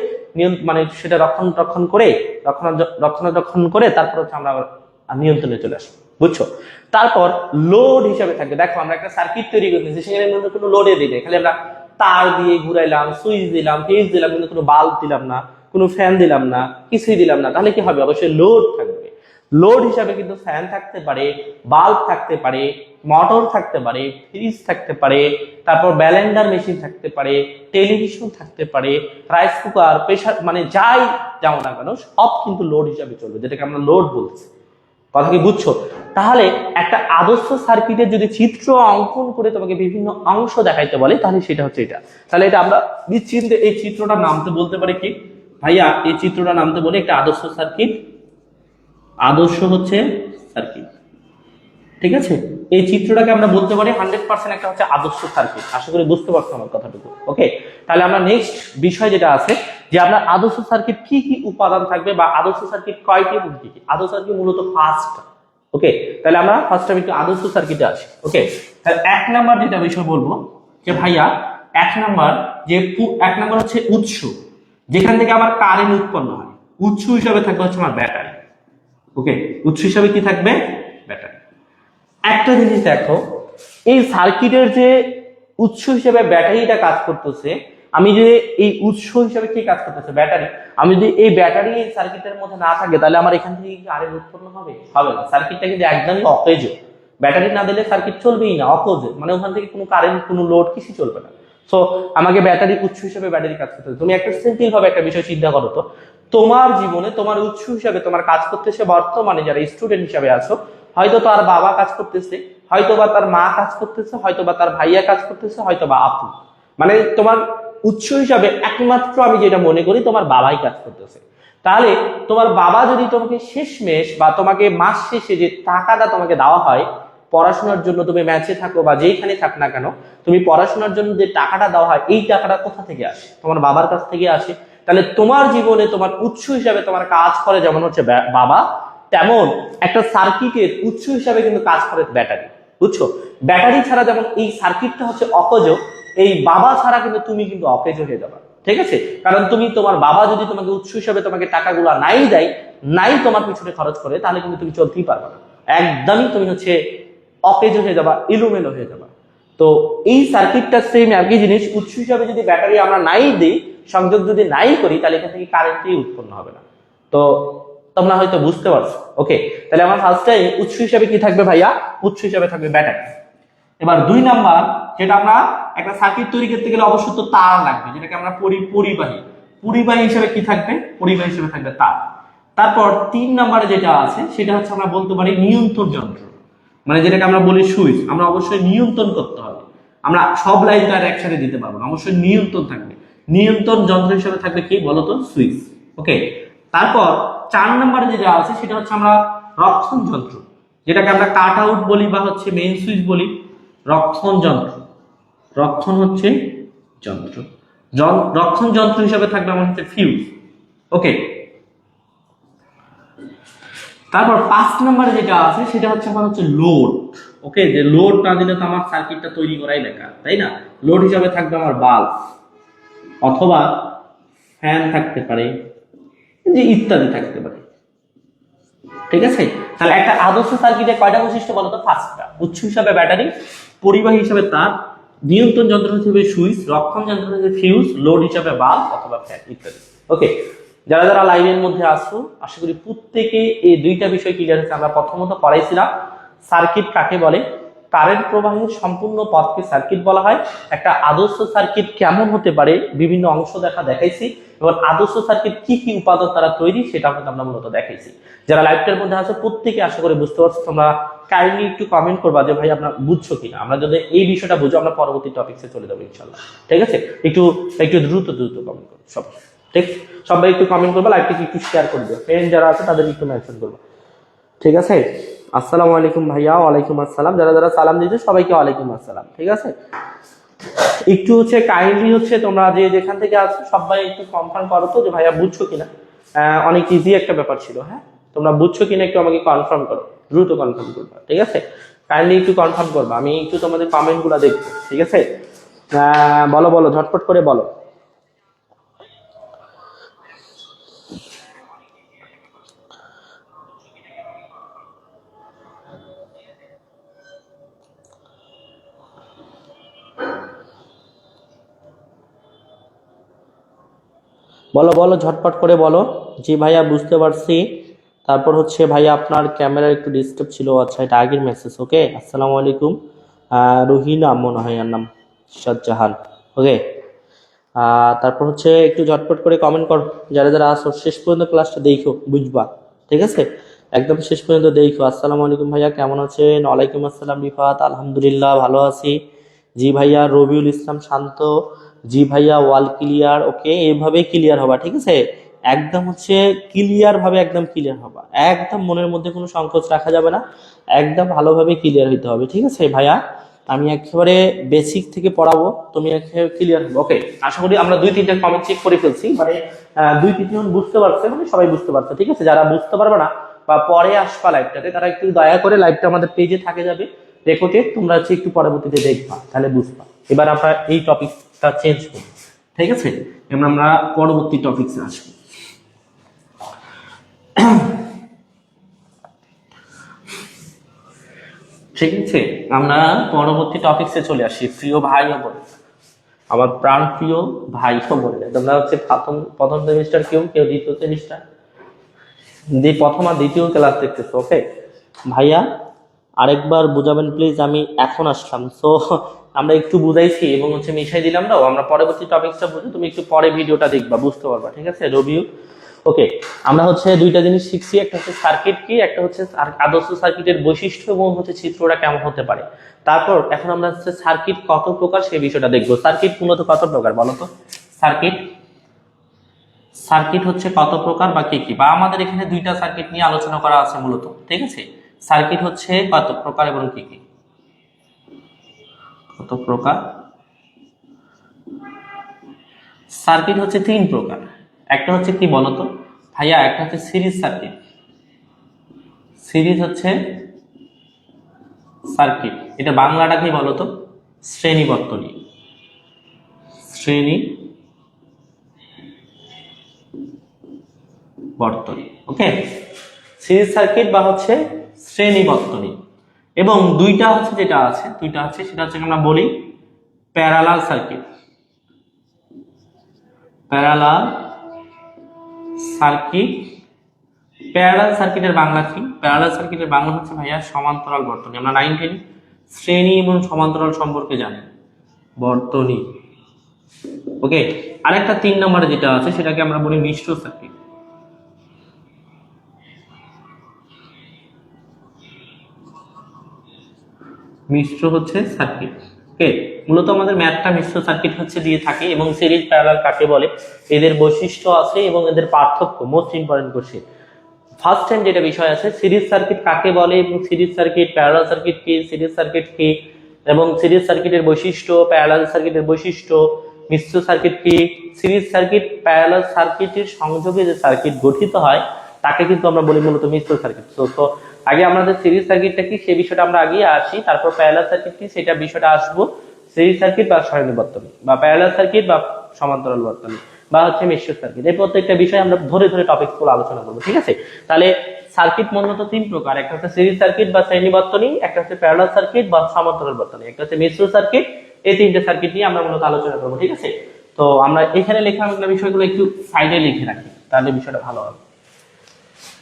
মানে সেটা রক্ষণ করে তারপর হচ্ছে আমরা নিয়ন্ত্রণে চলে আসবো, বুঝছো? তারপর লোড হিসাবে থাকবে। দেখো আমরা একটা সার্কিট তৈরি করতেছি, সেখানে কোনো লোডে দিই না, খালি আমরা তার দিয়ে ঘুরাইলাম, সুইচ দিলাম, ফিউজ দিলাম, কিন্তু কোনো বাল্ব দিলাম না, কোনো ফ্যান দিলাম না, কিছুই দিলাম না, তাহলে কি হবে? অবশ্যই লোড থাকবে। লোড হিসাবে কিন্তু ফ্যান থাকতে পারে, বাল্ব থাকতে পারে, মোটর থাকতে পারে, ফ্রিজ থাকতে পারে, তারপর ব্যালেন্ডার মেশিন থাকতে পারে, টেলিভিশন থাকতে পারে, রাইস কুকার, প্রেসার, মানে যাই যেমন না কেন সব কিন্তু লোড হিসাবে চলবে, যেটাকে আমরা লোড বলছি। কথা কি বুঝছো? তাহলে একটা আদর্শ সার্কিটের যদি চিত্র অঙ্কন করে তোমাকে বিভিন্ন অংশ দেখাইতে বলে, তাহলে সেটা হচ্ছে এটা। তাহলে এটা আমরা নিশ্চিন্তে এই চিত্রটা নামতে বলতে পারি কি ভাইয়া, এই চিত্রটা নামতে বলে একটা আদর্শ সার্কিট। আদর্শ হচ্ছে সার্কিট, ঠিক আছে? এই চিত্রটাকে আমরা বলতে পারি 100% একটা হচ্ছে আদর্শ সার্কিট। আশা করি বুঝতে পারছো আমার কথাটুকু। ওকে, তাহলে আমরা নেক্সট বিষয় যেটা আছে, যে আপনার আদর্শ সার্কিট কি কি উপাদান থাকবে, বা আদর্শ সার্কিট কয়টি এবং কি কি। আদর্শ সার্কিট মূলত ফার্স্ট। ওকে, তাহলে আমরা ফার্স্ট টাইম একটু আদর্শ সার্কিটে আসি। ওকে, তাহলে 1 নাম্বার যেটা বিষয় বলবো যে ভাইয়া এক নাম্বার হচ্ছে উৎস, যেখান থেকে আমার কারেন্ট উৎপন্ন হয়, উৎস হিসাবে থাকবে হচ্ছে আমার ব্যাটারি। ওকে, উৎস হিসাবে কি থাকবে? ব্যাটারি। একটা জিনিস দেখো, এই সার্কিটের যে উৎস হিসেবে ব্যাটারিটা কাজ করতেছে, আমি যে এই উৎস হিসেবে কি কাজ করতেছে? ব্যাটারি। আমি যদি এই ব্যাটারি এই সার্কিটের মধ্যে না থাকে, তাহলে আমার এখান থেকে কি কারেন্ট উৎপন্ন হবে? হবে না। সার্কিটটা কিন্তু একদমই অকেজ। ব্যাটারি না দিলে সার্কিট চলবেই না, অকেজ, মানে ওখান থেকে কোনো কারেন্ট, কোনো লোড কিছু চলবে না। সো আমাকে ব্যাটারি উৎস হিসেবে ব্যাটারি কাজ করতে হবে। তুমি একটা সিম্পল ভাবে একটা বিষয় চিন্তা করো তো, তোমার জীবনে তোমার উৎস হিসাবে তোমার কাজ করতেছে বর্তমানে যারা স্টুডেন্ট হিসাবে আছো, হয়তো তার বাবা কাজ করতেছে, হয়তো বা তার মা কাজ করতেছে, হয়তো বা তার ভাইয়া কাজ করতেছে, হয়তো বা আপু। মানে তোমার উৎস হিসাবে একমাত্র আমি যেটা মনে করি তোমার বাবাই কাজ করতেছে। তাহলে তোমার বাবা যদি তোমাকে শেষমেশ বা তোমাকে মাস শেষে যে টাকাটা তোমাকে দেওয়া হয় পড়াশোনার জন্য, তুমি ম্যাচে থাকো বা যেইখানে থাক না কেন, তুমি পড়াশোনার জন্য যে টাকাটা দেওয়া হয়, এই টাকাটা কোথা থেকে আসে? তোমার বাবার কাছ থেকে আসে। তাহলে তোমার জীবনে তোমার উৎস হিসাবে তোমার কাজ করে যেমন হচ্ছে বাবা, তেমন একটা সার্কিটের উৎস হিসাবে কিন্তু কাজ করে ব্যাটারি। বুঝছো? ব্যাটারি ছাড়া যেমন এই সার্কিটটা হচ্ছে অকেজ, এই বাবা ছাড়া কিন্তু তুমি কিন্তু অকেজ হয়ে যাবে। ঠিক আছে? কারণ তুমি তোমার বাবা যদি তোমাকে উৎস হিসাবে তোমাকে টাকাগুলো নাই দেয়, নাই তোমার পিছনে খরচ করে, তাহলে কিন্তু তুমি চলতেই পারবে না। একদমই তুমি হচ্ছে অকেজ হয়ে যাবা, এলোমেলো হয়ে যাবা। তো এই সার্কিটটা সেম একই জিনিস, উৎস হিসাবে যদি ব্যাটারি আমরা নাই দিই, সংযোগ যদি নাই করি, তাহলে এখান থেকে কারেন্টই উৎপন্ন হবে না। তো তোমরা হয়তো বুঝতে পারছো। ওকে, তাহলে আমার ফার্স্ট টাইম উৎস হিসাবে কি থাকবে ভাইয়া? উৎস হিসাবে থাকবে ব্যাটারি। এবার 2 নাম্বার, যেটা আমরা একটা সার্কিট তৈরি করতে গেলে অবশ্যই তো তার লাগবে, যেটাকে আমরা পরিবাহী। পরিবাহী হিসেবে কি থাকবে? পরিবাহী হিসেবে থাকবে তার। তারপর 3 নাম্বারে যেটা আছে সেটা হচ্ছে আমরা বলতে পারি নিয়ন্ত্রণ যন্ত্র, মানে যেটাকে আমরা বলি সুইচ। আমরা অবশ্যই নিয়ন্ত্রণ করতে হবে, আমরা সব লাইন তো আর একসাথে দিতে পারবো না, অবশ্যই নিয়ন্ত্রণ থাকবে। নিয়ন্ত্রণ যন্ত্র হিসেবে থাকবে কি বলতো? সুইচ। ওকে, তারপর 4 নম্বরে যেটা আছে সেটা হচ্ছে আমরা রক্ষণ যন্ত্র, যেটাকে আমরা কাট আউট বলি বা হচ্ছে মেইন সুইচ বলি। রক্ষণ যন্ত্র, রক্ষণ হচ্ছে যন্ত্র, রক্ষণ যন্ত্র হিসেবে থাকবে আমার হচ্ছে ফিউজ। ওকে, তারপর 5 নম্বরে যেটা আছে সেটা হচ্ছে আমার হচ্ছে লোড। ওকে, যে লোড না দিলে তো আমার সার্কিটটা তৈরি করাই বেকার, তাই না? লোড হিসাবে থাকবে আমার বাল্ব অথবা ফ্যান থাকতে পারে, যে ইত্যাদি থাকতে পারে। ঠিক আছে? তাহলে একটা আদর্শ সার্কিটে কয়টা বৈশিষ্ট্য বলো তো? 5টা। উৎস হিসাবে ব্যাটারি, পরিবাহী হিসাবে তার, নিয়ন্ত্রণ যন্ত্র হিসেবে সুইচ, রক্ষণ যন্ত্র হিসেবে ফিউজ, লোড হিসাবে বাল্ব অথবা ফ্যান ইত্যাদি। ওকে, যারা যারা লাইনের মধ্যে আসো, আশা করি প্রত্যেকে এই 2টা বিষয় ক্লিয়ার হচ্ছে। আমরা প্রথমত পড়াইছিলাম সার্কিট কাকে বলে, কারেন্ট প্রবাহের সম্পূর্ণ পথকে সার্কিট বলা হয়। একটা আদর্শ সার্কিট কেমন হতে পারে বিভিন্ন অংশ দেখাইছি, এবং আদর্শ সার্কিট কি কি উপাদান দ্বারা তৈরি সেটা কিন্তু আমরা মূলত দেখাইছি। যারা লাইভটার মধ্যে আছো প্রত্যেকে আশা করি বুঝতে পারছো। তোমরা কাইন্ডলি একটু কমেন্ট করবা যে ভাই আপনারা বুঝছো কিনা। আমরা যদি এই বিষয়টা বুঝো, আমরা পরবর্তী টপিকসে চলে যাবো ইনশাআল্লাহ। ঠিক আছে? একটু একটু দ্রুত কমেন্ট করো সব। ঠিক, সবাই একটু কমেন্ট করবা, লাইভটাকে একটু শেয়ার করে দিও, ফ্রেন্ড যারা আছে তাদের একটু মেনশন করবা। ঠিক আছে? আসসালামু আলাইকুম ভাইয়া। ওয়ালাইকুম আসসালাম। যারা যারা সালাম দিয়েছো সবাইকে ওয়ালাইকুম আসসালাম। ঠিক আছে? একটু হচ্ছে কাইন্ডলি হচ্ছে তোমরা যে যেখান থেকে আছো সবাই একটু কনফার্ম করো তো যে ভাইয়া বুঝছো কিনা। অনেক ইজি একটা ব্যাপার ছিল। হ্যাঁ, তোমরা বুঝছো কিনা একটু আমাকে কনফার্ম করো, দ্রুত কনফার্ম করবা। ঠিক আছে? কাইন্ডলি একটু কনফার্ম করবা, আমি একটু তোমাদের কমেন্ট গুলা দেখবো। ঠিক আছে? বলো বলো, ঝটপট করে বলো। বলো বলো, ঝটপট করে বলো। জি ভাইয়া বুঝতে পারছি। তারপর হচ্ছে ভাইয়া আপনার ক্যামেরা একটু ডিস্টার্ব ছিল। আচ্ছা, এটা আগের মেসেজ। ওকে, আসসালামু আলাইকুম। রুহিনা মনে হয় আর নাম, শাহজাহান। ওকে, তারপর হচ্ছে একটু ঝটপট করে কমেন্ট কর। যারা যারা আসো শেষ পর্যন্ত ক্লাসটা দেখো, বুঝবা। ঠিক আছে? একদম শেষ পর্যন্ত দেখো। আসসালামু আলাইকুম ভাইয়া, কেমন আছেন? ওয়ালাইকুম আসসালাম রিফাত, আলহামদুলিল্লাহ ভালো আছি। জি ভাইয়া। রবিউল ইসলাম শান্ত, জি ভাইয়া ওয়াল ক্লিয়ার। ওকে, এইভাবে ক্লিয়ার হবা। ঠিক আছে? একদম হচ্ছে ক্লিয়ার ভাবে একদম ক্লিয়ার হবা, একদম মনের মধ্যে কোনো সংকোচ রাখা যাবে না, একদম ভালোভাবে ক্লিয়ার হইতে হবে। ঠিক আছে ভাইয়া? আমি একেবারে বেসিক থেকে পড়াবো, তুমি একেবারে ক্লিয়ার হবে। ওকে, আশা করি আমরা 2-3টা কমেন্ট চেক করে ফেলছি, মানে 2-3 জন বুঝতে পারছে, মানে সবাই বুঝতে পারছে। ঠিক আছে? যারা বুঝতে পারবে না বা পরে আসবা লাইভটাতে, তারা একটু দয়া করে লাইভটা আমাদের পেজে থাকে যাবে রেকর্ডে, তোমরা হচ্ছে একটু পরবর্তীতে দেখবা, তাহলে বুঝবা। এবার আমরা এই টপিকটা টপিকসটা চেঞ্জ করি। ঠিক আছে, এবার আমরা পরবর্তী টপিকসে আসবো। ঠিক আছে, আমরা পরবর্তী টপিকসে চলে আসি। প্রিয় ভাই ও বোন, আমার প্রাণ প্রিয় ভাই ও বোন, তোমরা হচ্ছে প্রথম সেমিস্টার, কেউ দ্বিতীয় সেমিস্টার, প্রথম আর দ্বিতীয় ক্লাস দেখতেছো। ওকে ভাইয়া, আরেকবার বুঝাবেন প্লিজ, আমি এখন আসলাম। সো আমরা একটু বুঝাইছি এবং হচ্ছে মিশাই দিলাম না, আমরা পরবর্তী টপিকসটা বুঝি, তুমি একটু পরে ভিডিওটা দেখবা, বুঝতে পারবা। ঠিক আছে, রিভিউ। ওকে, আমরা হচ্ছে দুইটা জিনিস শিখছি, একটা হচ্ছে সার্কিট কি, একটা হচ্ছে আদর্শ সার্কিটের বৈশিষ্ট্য এবং হচ্ছে চিত্রটা কেমন হতে পারে। তারপর এখন আমরা হচ্ছে সার্কিট কত প্রকার সেই বিষয়টা দেখবো। সার্কিট মূলত কত প্রকার বলো তো? সার্কিট হচ্ছে কত প্রকার বা কি কি, বা আমাদের এখানে দুইটা সার্কিট নিয়ে আলোচনা করা আছে মূলত। ঠিক আছে, সার্কিট হচ্ছে কত প্রকার এবং কি কি, কত প্রকার। সার্কিট হচ্ছে তিন প্রকার। একটা হচ্ছে কি বলতো ভাইয়া? একটা হচ্ছে সিরিজ সার্কিট। সিরিজ হচ্ছে সার্কিট, এটা বাংলাটা কি বলতো? শ্রেণী বর্তনী। শ্রেণী বর্তনী। ওকে, সিরিজ সার্কিট বা হচ্ছে শ্রেণী বর্তনী। এবং দুইটা হচ্ছে যেটা আছে, দুইটা আছে, সেটা হচ্ছে আমরা বলি parallel circuit. Parallel circuit. Parallel সার্কিটের বাংলা কি? প্যারালাল সার্কিটের বাংলা হচ্ছে ভাইয়া সমান্তরাল বর্তনী। আমরা 9-10 শ্রেণী এবং সমান্তরাল সম্পর্কে জানি, বর্তনী। ওকে, আরেকটা 3 নম্বরে যেটা আছে সেটাকে আমরা বলি মিশ্র সার্কিট। মিশ্র হচ্ছে সার্কিট। ওকে, মূলত আমাদের ম্যাথটা মিশ্র সার্কিট হচ্ছে দিয়ে থাকে। এবং সিরিজ প্যারালাল কাকে বলে, এদের বৈশিষ্ট্য আছে এবং এদের পার্থক্য, most important question. First time যেটা বিষয় আছে, সিরিজ সার্কিট কাকে বলে এবং সিরিজ সার্কিট, প্যারালাল সার্কিট কি, সিরিজ সার্কিট কি, এবং সিরিজ সার্কিটের বৈশিষ্ট্য, প্যারালাল সার্কিটের বৈশিষ্ট্য, মিশ্র সার্কিট কি। সিরিজ সার্কিট প্যারালাল সার্কিটের সংযোগে যে সার্কিট গঠিত হয় তাকে কিন্তু আমরা বলি মূলত মিশ্র সার্কিট। তো আগে আমাদের সিরিজ সার্কিটটা কি সেই বিষয়টা আমরা আগে আসি, তারপর প্যারালাল সার্কিট কি সেটা বিষয়টা আসবো। সিরিজ সার্কিট বা সারণী বর্তনী, বা প্যারালাল সার্কিট বা সমান্তরাল বর্তনী, বা হচ্ছে মিশ্র সার্কিট, এই প্রত্যেকটা বিষয় আমরা ধরে ধরে টপিকগুলো আলোচনা করবো। ঠিক আছে, তাহলে সার্কিট মূলত 3 প্রকার। একটা হচ্ছে সিরিজ সার্কিট বা শ্রেণী বর্তনী, একটা হচ্ছে প্যারালাল সার্কিট বা সমান্তরাল বর্তনী, একটা হচ্ছে মিশ্র সার্কিট। এই 3টে সার্কিট নিয়ে আমরা মূলত আলোচনা করবো। ঠিক আছে, তো আমরা এখানে লেখা বিষয়গুলো একটু সাইডে লিখে রাখি, তাহলে বিষয়টা ভালো হবে।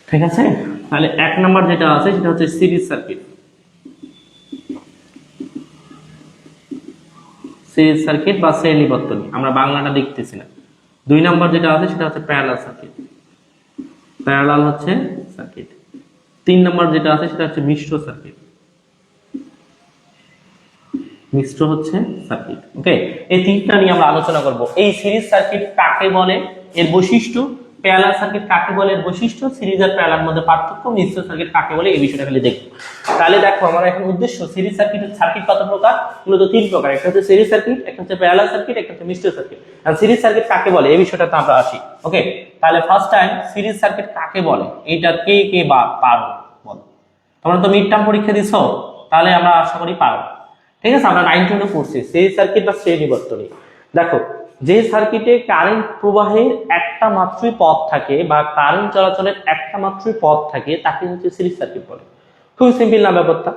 ঠিক আছে, তাহলে 1 নম্বর যেটা আছে সেটা হচ্ছে সিরিজ সার্কিট। সিরিজ সার্কিট বা শ্রেণী বর্তনী, আমরা বাংলাটা লিখতেছি না। 2 নম্বর যেটা আছে সেটা হচ্ছে প্যারালাল সার্কিট। প্যারালাল হচ্ছে সার্কিট। 3 নম্বর যেটা আছে সেটা হচ্ছে মিশ্র সার্কিট। মিশ্র হচ্ছে সার্কিট। ওকে, এই 3টা নিয়ে আমরা আলোচনা করব। এই সিরিজ সার্কিট কাকে বলে, এর বৈশিষ্ট্য, প্যারালাল সার্কিট কাকে বলে, এর বৈশিষ্ট্য, সিরিজ আর প্যারালাল মধ্যে পার্থক্য, মিশ্র সার্কিট কাকে বলে, এই বিষয়টা খালি দেখব। তাহলে দেখো, আমার এখন উদ্দেশ্য সিরিজ সার্কিট কত প্রকার? মূলত 3 প্রকার। একটা হচ্ছে সিরিজ সার্কিট, একটা হচ্ছে প্যারালাল সার্কিট, একটা হচ্ছে মিশ্র সার্কিট। আর সিরিজ সার্কিট কাকে বলে এই বিষয়টাতে আমরা আসি। ওকে, তাহলে ফার্স্ট টাইম সিরিজ সার্কিট কাকে বলে এইটা কে কে পারো বলো? তোমরা তো মিড টার্ম পরীক্ষা দিছো, তাহলে আমরা আশা করি পারো। ঠিক আছে, আমরা 9-10 পড়ছি সিরিজ সার্কিট বা শ্রেণী বর্তনী। দেখো, যে সার্কিটে কারেন্ট প্রবাহের একটা মাত্রই পথ থাকে বা কারেন্ট চলাচলের একটা মাত্রই পথ থাকে তাকে হচ্ছে সিরিজ সার্কিট বলে। খুব সিম্পল না ব্যাপারটা?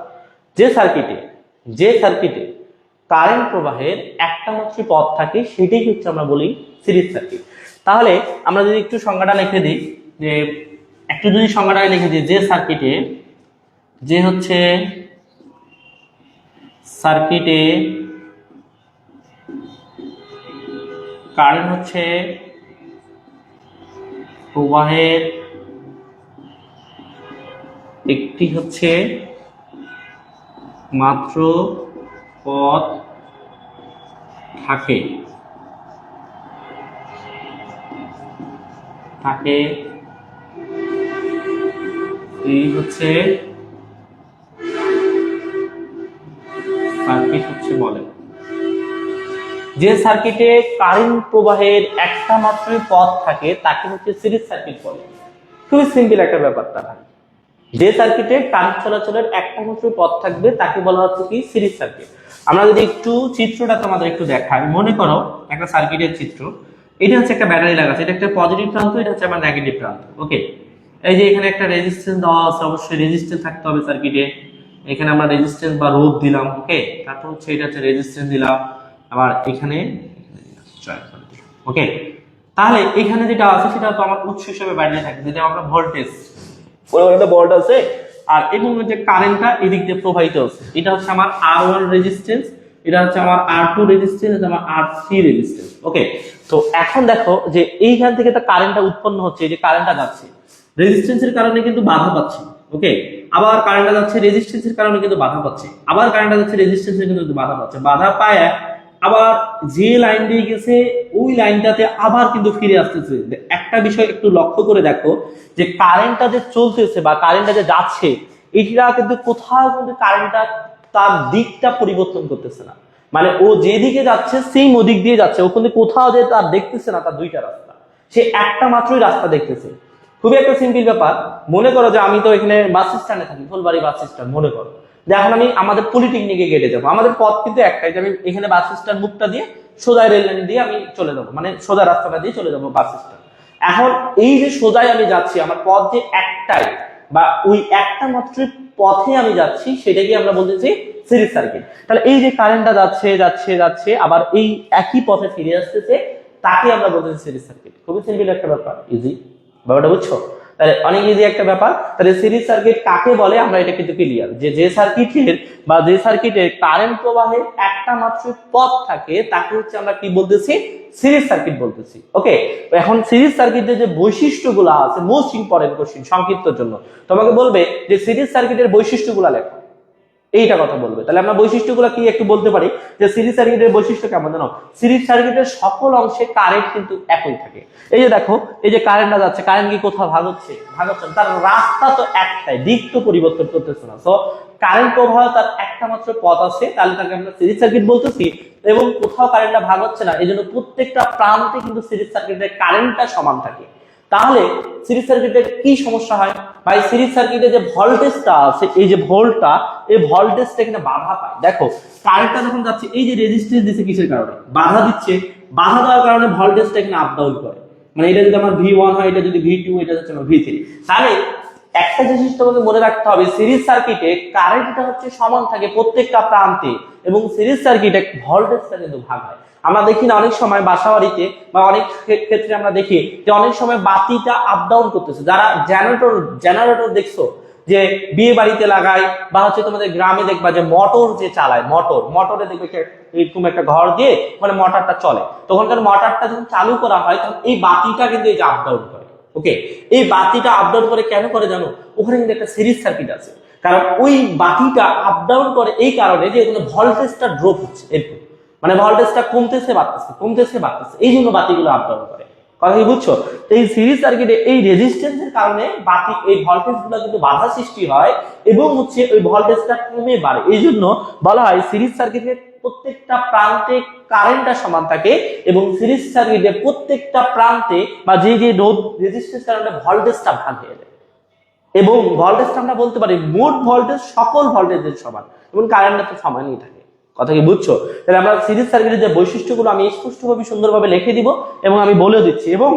যে সার্কিটে কারেন্ট প্রবাহের একটা মাত্রই পথ থাকে সেটাই হচ্ছে আমরা বলি সিরিজ সার্কিট। তাহলে আমরা যদি একটু সংজ্ঞাটা লিখে দিই, যে সার্কিটে কারেন্ট হচ্ছে প্রবাহের একটি হচ্ছে মাত্র পথ থাকে এই হচ্ছে সার্কিট হচ্ছে বলে। যে সার্কিটে কারেন্ট প্রবাহের একটা মাত্রই পথ থাকে তাকে হচ্ছে সিরিজ সার্কিট বলে। খুবই সিম্পল একটা ব্যাপারটা। যে সার্কিটে কারেন্ট চলাচলের একটা মাত্র পথ থাকবে তাকে বলা হচ্ছে কি সিরিজ সার্কিট। আমরা যদি একটু চিত্রটা তোমাদের একটু দেখাই, মনে করো একটা সার্কিটের চিত্র, এটা হচ্ছে একটা ব্যাটারি লাগা আছে, এটা একটা পজিটিভ প্রান্ত, এটা হচ্ছে আমার নেগেটিভ প্রান্ত। ওকে, এই যে এখানে একটা রেজিস্ট্যান্স দেওয়া আছে, অবশ্যই রেজিস্ট্যান্স থাকতে হবে সার্কিটে। এখানে আমরা রেজিস্ট্যান্স বা রোধ দিলাম। ওকে, তারপর হচ্ছে এটা হচ্ছে রেজিস্ট্যান্স দিলাম, আবার এখানে ওকে। তাহলে এখানে যেটা আছে সেটা তো আমার উৎস হিসেবে বাইরে থাকে, যেটা আমরা ভোল্টেজ ভোল্ট আছে, আর এবং যে কারেন্টটা এদিক দিয়ে প্রবাহিত হচ্ছে, এটা হচ্ছে আমার R1 রেজিস্ট্যান্স, এটা হচ্ছে আমার R2 রেজিস্ট্যান্স, এটা আমার R3 রেজিস্ট্যান্স। ওকে, তো এখন দেখো যে এইখান থেকে একটা কারেন্টটা উৎপন্ন হচ্ছে, এই যে কারেন্টটা যাচ্ছে রেজিস্ট্যান্সের কারণে কিন্তু বাধা পাচ্ছে। ওকে, আবার কারেন্টটা যাচ্ছে রেজিস্ট্যান্সের কারণে কিন্তু বাধা পাচ্ছে, আবার কারেন্টটা যাচ্ছে রেজিস্ট্যান্সের কিন্তু বাধা পাচ্ছে, বাধা পায় আবার যে লাইন দিয়ে গেছে ওই লাইনটাতে আবার কিন্তু ফিরে আসতেছে। একটা বিষয় একটু লক্ষ্য করে দেখো যে কারেন্টটা যে চলতেছে বা কারেন্টটা যে যাচ্ছে, এটা কিন্তু কোথাও কিন্তু কারেন্টটা তার দিকটা পরিবর্তন করতেছে না, মানে ও যেদিকে যাচ্ছে সেম ওদিক দিয়ে যাচ্ছে, ও কিন্তু কোথাও যে তার দেখতেছে না তার দুইটা রাস্তা, সে একটা মাত্রই রাস্তা দেখতেছে। খুবই একটা সিম্পল ব্যাপার। মনে করো যে আমি তো এখানে বাস স্ট্যান্ডে থাকি, ফুলবাড়ি বাস স্ট্যান্ড, মনে করো যে এখন আমি আমাদের পলিটেকনিকে গেটে যাবো, আমাদের পথ কিন্তু একটাই, যে আমি এখানে বাস স্ট্যান্ড মুখটা দিয়ে সোজা রেল লাইন দিয়ে আমি চলে যাবো, মানে সোজা রাস্তাটা দিয়ে চলে যাবো বাস স্ট্যান্ড। এখন এই যে সোজাই আমি যাচ্ছি, আমার পথ যে একটাই বা ওই একটা মাত্র পথে আমি যাচ্ছি, সেটাকে আমরা বলতেছি সিরিজ সার্কিট। তাহলে এই যে কারেন্টটা যাচ্ছে যাচ্ছে যাচ্ছে আবার এই একই পথে ফিরে আসতেছে, তাকে আমরা বলতেছি সিরিজ সার্কিট। খুবই সিম্পল একটা ব্যাপার, ইজি ব্যাপারটা, বুঝছো? তাহলে অনেক ইজি একটা ব্যাপার। তাহলে সিরিজ সার্কিট কাকে বলে আমরা এটা কিন্তু ক্লিয়ার, যে সার্কিটের বা যে সার্কিটের কারেন্ট প্রবাহের একটা মাত্র পথ থাকে তাকে হচ্ছে আমরা কি বলতেছি, সিরিজ সার্কিট বলতেছি। ওকে, এখন সিরিজ সার্কিটের যে বৈশিষ্ট্যগুলো আছে, মোস্ট ইম্পর্টেন্ট কোশ্চেন সংক্ষিপ্তর জন্য তোমাকে বলবে যে সিরিজ সার্কিটের বৈশিষ্ট্যগুলো লেখো, এইটা কথা বলবে। তাহলে আমরা বৈশিষ্ট্যগুলো কি একটু বলতে পারি, যে সিরিজ সার্কিটের বৈশিষ্ট্য কেমন জানো? সিরিজ সার্কিটের সকল অংশে কারেন্ট কিন্তু একই থাকে। এই যে দেখো, এই যে কারেন্টটা যাচ্ছে, কারেন্ট কি কোথাও ভাগ হচ্ছে? ভাগ হচ্ছে না, তার রাস্তা তো একটাই, দিক তো পরিবর্তন করতেছে না। সো কারেন্ট প্রবাহ তার একটা মাত্র পথ আছে, তাহলে তাকে আমরা সিরিজ সার্কিট বলতেছি। এবং কোথাও কারেন্টটা ভাগ হচ্ছে না, এই জন্য প্রত্যেকটা প্রান্তে কিন্তু সিরিজ সার্কিটের কারেন্টটা সমান থাকে। তাহলে সিরিজ সার্কিটের কি সমস্যা হয় ভাই? সিরিজ সার্কিটে যে ভোল্টেজটা আছে, এই যে ভোল্টটা, এই ভোল্টেজটা এখানে বাধা পায়। দেখো কারেন্টটা যখন যাচ্ছে, এই যে রেজিস্ট্যান্স দিচ্ছে কিসের কারণে? বাধা দিচ্ছে, বাধা দেওয়ার কারণে ভোল্টেজটা এখানে আপ ডাউন করে। মানে এটা যদি আমার V1 হয়, এটা যদি V2, এটা হচ্ছে আমার V3। তাহলে একটা জিনিস তোমাকে মনে রাখতে হবে, সিরিজ সার্কিটে কারেন্টটা হচ্ছে সমান থাকে প্রত্যেকটা প্রান্তে, এবং সিরিজ সার্কিটে ভোল্টেজটা কিন্তু ভাগ হয়। আমরা দেখি না অনেক সময় বাসা বাড়িতে বা অনেক ক্ষেত্রে আমরা দেখি যে অনেক সময় বাতিটা আপ ডাউন করতেছে। যারা জেনারেটর দেখছো যে বিয়ে বাড়িতে লাগায়, বা হচ্ছে তোমাদের গ্রামে দেখবা যে মোটর যে চালায়, মোটরে দেখবে এরকম একটা ঘর দিয়ে মানে মোটরটা চলে, তখনকার মোটরটা যখন চালু করা হয় তখন এই বাতিটা কিন্তু এই যে আপ ডাউন করে। ওকে, এই বাতিটা আপ ডাউন করে কেন করে জানো? ওখানে কিন্তু একটা সিরিজ সার্কিট আছে, কারণ ওই বাতিটা আপ ডাউন করে এই কারণে যে ওখানে ভোল্টেজটা ড্রপ হচ্ছে, এরকম মানে ভোল্টেজটা কমতেছে বাড়তেছে, কমতেছে বাড়তেছে, এই জন্য বাতিগুলো আপ ডাউন করে। কথা কি বুঝছো? এই সিরিজ সার্কিটে এই রেজিস্ট্যান্সের কারণে বাতি এই ভোল্টেজগুলো কিন্তু বাধা সৃষ্টি হয়, এবং হচ্ছে ওই ভোল্টেজটা কমে বাড়ে। এই জন্য বলা হয় সিরিজ সার্কিটের প্রত্যেকটা প্রান্তে কারেন্টটা সমান থাকে, এবং সিরিজ সার্কিটের প্রত্যেকটা প্রান্তে বা যে যে রোধ রেজিস্ট্যান্স কারণে ভোল্টেজটা ভাগ হয়ে যায়, এবং ভোল্টেজটা আমরা বলতে পারি মোট ভোল্টেজ সকল ভোল্টেজের সমান, এবং কারেন্টটা তো সমানই থাকে। কথা কি বুঝছো? তাহলে আমরা সিরিজ সার্কিটের যে বৈশিষ্ট্যগুলো আমি স্পষ্টভাবে সুন্দরভাবে লিখে দিব, এবং আমি বলে দিচ্ছি। এবং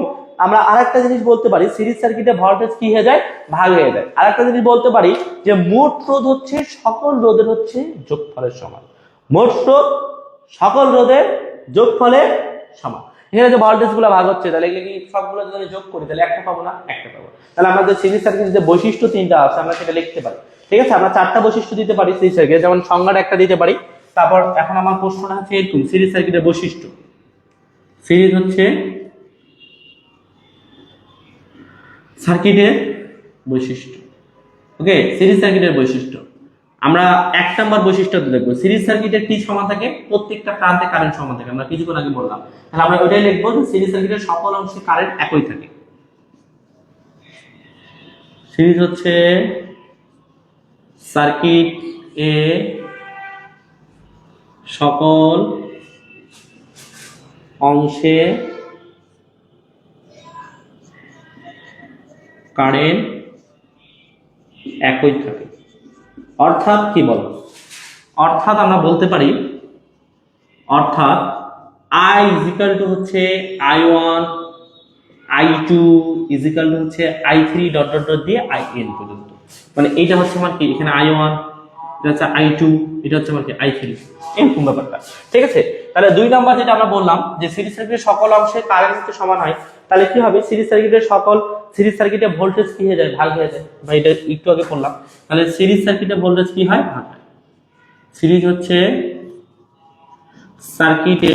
আমরা আরেকটা জিনিস বলতে পারি, সিরিজ সার্কিটে ভোল্টেজ কি হয়ে যায়? ভাগ হয়ে যায়। আরেকটা জিনিস বলতে পারি যে মোট রোধ হচ্ছে সকল রোধের হচ্ছে যোগফলের সমান। মোট রোধ সকল রোধের যোগফলের সমান। এখানে যে ভোল্টেজ গুলো ভাগ হচ্ছে, তাহলে এগুলো কি সবগুলো যদি যোগ করি তাহলে একটা পাবো না? একটা পাবো। তাহলে আমাদের সিরিজ সার্কিটের যে বৈশিষ্ট্য তিনটা আছে আমরা সেটা লিখতে পারি। ঠিক আছে, আমরা চারটা বৈশিষ্ট্য দিতে পারি সিরিজ সার্কিট, যেমন সংজ্ঞাটা একটা দিতে পারি। তারপর এখন আমার প্রশ্নটা হচ্ছে এরকম, সিরিজ সার্কিটের বৈশিষ্ট্য। সিরিজ হচ্ছে সার্কিটের বৈশিষ্ট্য। ওকে, সিরিজ সার্কিটের বৈশিষ্ট্য আমরা এক নম্বর বৈশিষ্ট্য দেখবো, সিরিজ সার্কিটের কি সমান থাকে? প্রত্যেকটা প্রান্তে কারেন্ট সমান থাকে, আমরা কিছুক্ষণ আগে বললাম। তাহলে আমরা ওইটাই লিখবো যে সিরিজ সার্কিটের সকল অংশে কারেন্ট একই থাকে। সিরিজ হচ্ছে সার্কিট এ সকল অংশে কারেন্ট একই থাকে। অর্থাৎ কি বলো? অর্থাৎ আমরা বলতে পারি অর্থাৎ আই ইজিক্যাল টু হচ্ছে I1 I2 ইজিক্যাল টু হচ্ছে I3 ডট ডট ডট দিয়ে IN পর্যন্ত। মানে এইটা হচ্ছে আমার কি, এখানে I1, এটা হচ্ছে I2, এটা হচ্ছে আমার কি I3, এরকম ব্যাপারটা। ঠিক আছে, তাহলে 2 নাম্বার যেটা আমরা বললাম যে সিরিজ সার্কিটের সকল অংশে কারেন্ট হচ্ছে সমান হয়, তাহলে কি হবে সিরিজ সার্কিটে ভোল্টেজ কি হয়ে যায়, ভাগ হয়ে যায়। ভাই এটা একটু আগে বললাম, তাহলে সিরিজ সার্কিটে ভোল্টেজ কি হয়, ভাগ হয়। সিরিজ হচ্ছে সার্কিটে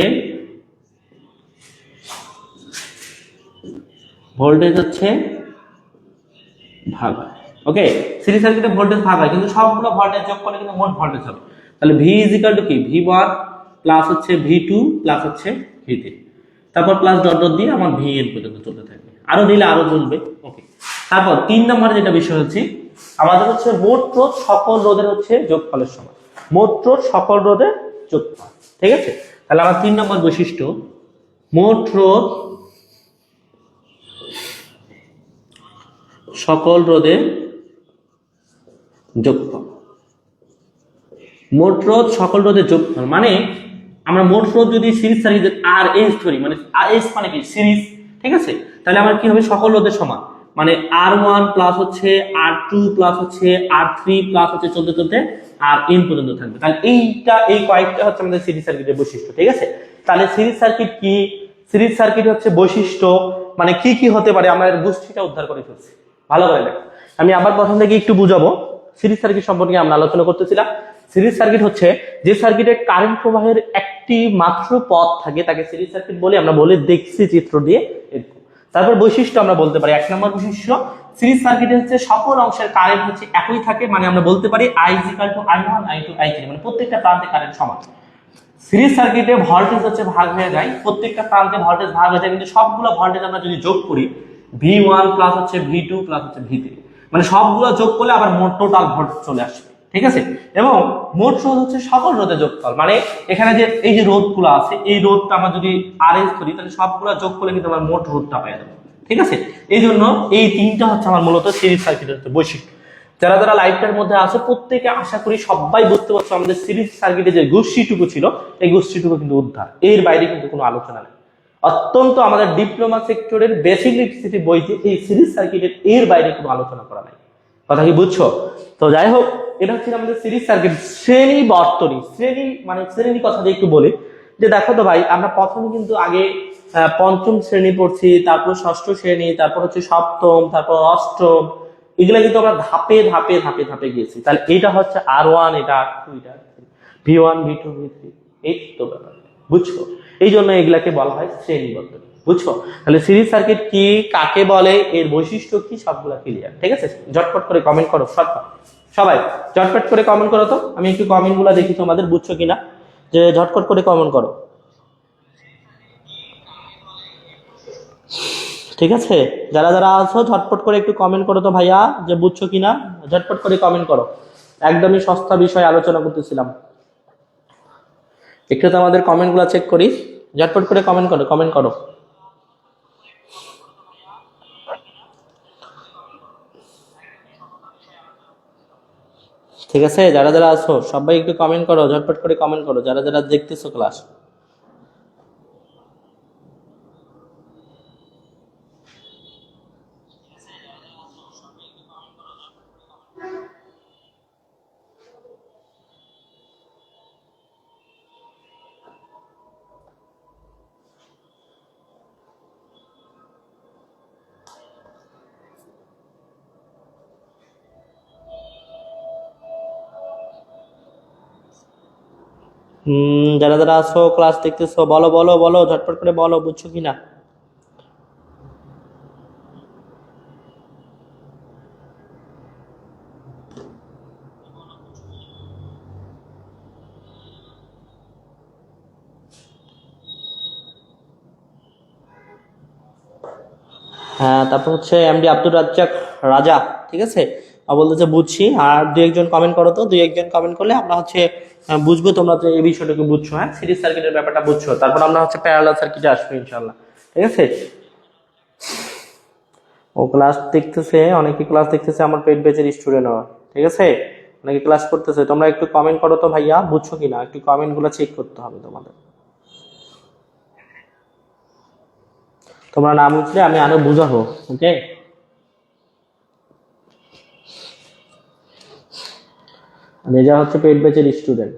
ভোল্টেজ হচ্ছে ভাগ হয়। ওকে, সিরিজ সার্কিটে ভোল্টেজ ভাগ হয়, কিন্তু সবগুলো ভোল্টেজ যোগ করলে কিন্তু মোট ভোল্টেজ হবে। তাহলে ভি ইজিক্যাল টু কি, V1 প্লাস হচ্ছে V2 প্লাস হচ্ছে V3, তারপর প্লাস ডট ডট দিয়ে আমার VN পর্যন্ত চলতে থাকবে, আরো দিলে আরো চলবে। ওকে, তারপর 3 নম্বরে যেটা বিষয় হচ্ছে আমাদের হচ্ছে মোট রোধ সকল রোধের হচ্ছে যোগফলের সমান, মোট রোধ সকল রোধের যোগফল। ঠিক আছে, তাহলে আমার 3 নম্বর বৈশিষ্ট্য, মোট রোধ সকল রোধের যোগফল। মোট রোধ সকল রোধের যোগফল মানে আমরা মোট রোধ যদি সিরিজ সার্কিট RS ধরি, মানে RS মানে কি সিরিজ, ঠিক আছে, তাহলে আমার কি হবে সকল রোধের সমান, মানে R1 প্লাস হচ্ছে R2 প্লাস হচ্ছে R3 প্লাস হচ্ছে চলতে চলতে RN পর্যন্ত থাকবে। তাহলে এই কয়েকটা হচ্ছে আমাদের সিরিজ সার্কিটের বৈশিষ্ট্য। ঠিক আছে, তাহলে সিরিজ সার্কিট কি, সিরিজ সার্কিট হচ্ছে বৈশিষ্ট্য মানে কি কি হতে পারে, আমরা এর গোষ্ঠীটা উদ্ধার করে ফেলছি। ভালো করে দেখ, আমি আবার প্রথম থেকে একটু বুঝাবো। সিরিজ সার্কিট সম্পর্কে আমরা আলোচনা করতেছিলাম। সিরিজ সার্কিট হচ্ছে যে সার্কিটের কারেন্ট প্রবাহের একটি মাত্র পথ থাকে, তাকে সিরিজ সার্কিট বলে, আমরা বলে দেখছি চিত্র দিয়ে এরকম। তারপর বৈশিষ্ট্য আমরা বলতে পারি, 1 নম্বর বৈশিষ্ট্য, সিরিজ সার্কিটে হচ্ছে সকল অংশের কারেন্ট হচ্ছে একই থাকে, মানে আমরা বলতে পারি I equal to I1 I2 I3, মানে প্রত্যেকটা প্রান্তে কারেন্ট সমান। সিরিজ সার্কিটে ভোল্টেজ হচ্ছে ভাগ হয়ে যায়, প্রত্যেকটা প্রান্তে ভোল্টেজ ভাগ হয়ে যায়, কিন্তু সবগুলো ভোল্টেজ আমরা যদি যোগ করি V1 প্লাস হচ্ছে V2 প্লাস হচ্ছে V3, মানে সবগুলো যোগ করলে আবার মোট টোটাল ভোল্টেজ চলে আসবে। ঠিক আছে, এবং মোট রোধ হচ্ছে সকল রোধের যোগফল, মানে এখানে যে এই যে রোধগুলো আছে এই রোধটা আমরা যদি RS করি তাহলে সবগুলো যোগ করলে কিন্তু আমরা মোট রোধটা পেয়ে যাবো। ঠিক আছে, এই জন্য এই 3টা হচ্ছে আমার মূলত সিরিজ সার্কিটের বৈশিষ্ট্য। যারা যারা লাইভটার মধ্যে আছে প্রত্যেকে আশা করি সবাই বুঝতে পারছো আমাদের সিরিজ সার্কিটে যে গোষ্ঠীটুকু ছিল এই গোষ্ঠীটুকু কিন্তু উদ্ধার, এর বাইরে কিন্তু কোনো আলোচনা নেই। অত্যন্ত আমাদের ডিপ্লোমা সেক্টরের বেসিক ইলেকট্রিসিটি বইতে এই সিরিজ সার্কিটের এর বাইরে কোনো আলোচনা করা নাই। কথা কি বুঝছো? তো যাই হোক, এটা হচ্ছে আমাদের সিরিজ সার্কিট। শ্রেণী বর্তনী, শ্রেণী কথা দিয়ে একটু বলি যে দেখো তো ভাই, আমরা প্রথমে কিন্তু আগে 5ম শ্রেণী পড়ছি, তারপর 6ষ্ঠ শ্রেণী, তারপর হচ্ছে 7ম, তারপর 8ম, এগুলা কিন্তু আমরা ধাপে ধাপে ধাপে ধাপে গিয়েছি। তাহলে এটা হচ্ছে R1, এটা R2, এটা V1 V2 V3, এই তো ব্যাপার, বুঝছো? এই জন্য এগুলাকে বলা হয় শ্রেণী বর্তনী, বুঝছো? তাহলে সিরিজ সার্কিট কি, কাকে বলে, এর বৈশিষ্ট্য কি, সবগুলা ক্লিয়ার। ঠিক আছে, ঝটপট করে কমেন্ট করো সবাই ঝটপট করে কমেন্ট করো তো, আমি একটু কমেন্ট গুলা দেখি তোমাদের বুঝছো কিনা, যে ঝটপট করে কমেন্ট করো। ঠিক আছে, যারা যারা আছো ঝটপট করে একটু কমেন্ট করো তো ভাইয়া, যে বুঝছো কিনা, ঝটপট করে কমেন্ট করো। একদমই সস্তা বিষয় আলোচনা করতেছিলাম, একটু তো আমাদের কমেন্ট গুলা চেক করি, ঝটপট করে কমেন্ট করো। ঠিক আছে, যারা যারা আছো সবাই একটু কমেন্ট করো, ঝটপট করে কমেন্ট করো, যারা যারা দেখতেছো ক্লাস। যারা যারা আছো ক্লাস দেখতেছো বলো বলো বলো, ঝটপট করে বলো বুঝছো কিনা। হ্যাঁ, তারপর হচ্ছে এমডি আব্দুর রাজ্জাক রাজা, ঠিক আছে, বলতেছে বুঝছি। আর 2-1 কমেন্ট করো তো, 2-1 কমেন্ট করলে আমরা হচ্ছে বুঝবো তোমরা তো এই বিষয়টাকে বুঝছো। হ্যাঁ, সিরিজ সার্কিটের ব্যাপারটা বুঝছো, তারপর আমরা হচ্ছে প্যারালাল সার্কিটে আসবো ইনশাআল্লাহ। ঠিক আছে, ও ক্লাস দেখতেছে, অনেকে ক্লাস দেখতেছে, আমার পেড ব্যাচের স্টুডেন্ট হয়। ঠিক আছে, অনেকে ক্লাস করতেছে, তোমরা একটু কমেন্ট করো তো ভাইয়া বুঝছো কিনা, একটু কমেন্ট গুলো চেক করতে হবে তোমাদের। তোমরা না বুঝলে আমি আরো বুঝাবো। ওকে, রেজা হচ্ছে পেট ব্যাচের স্টুডেন্ট।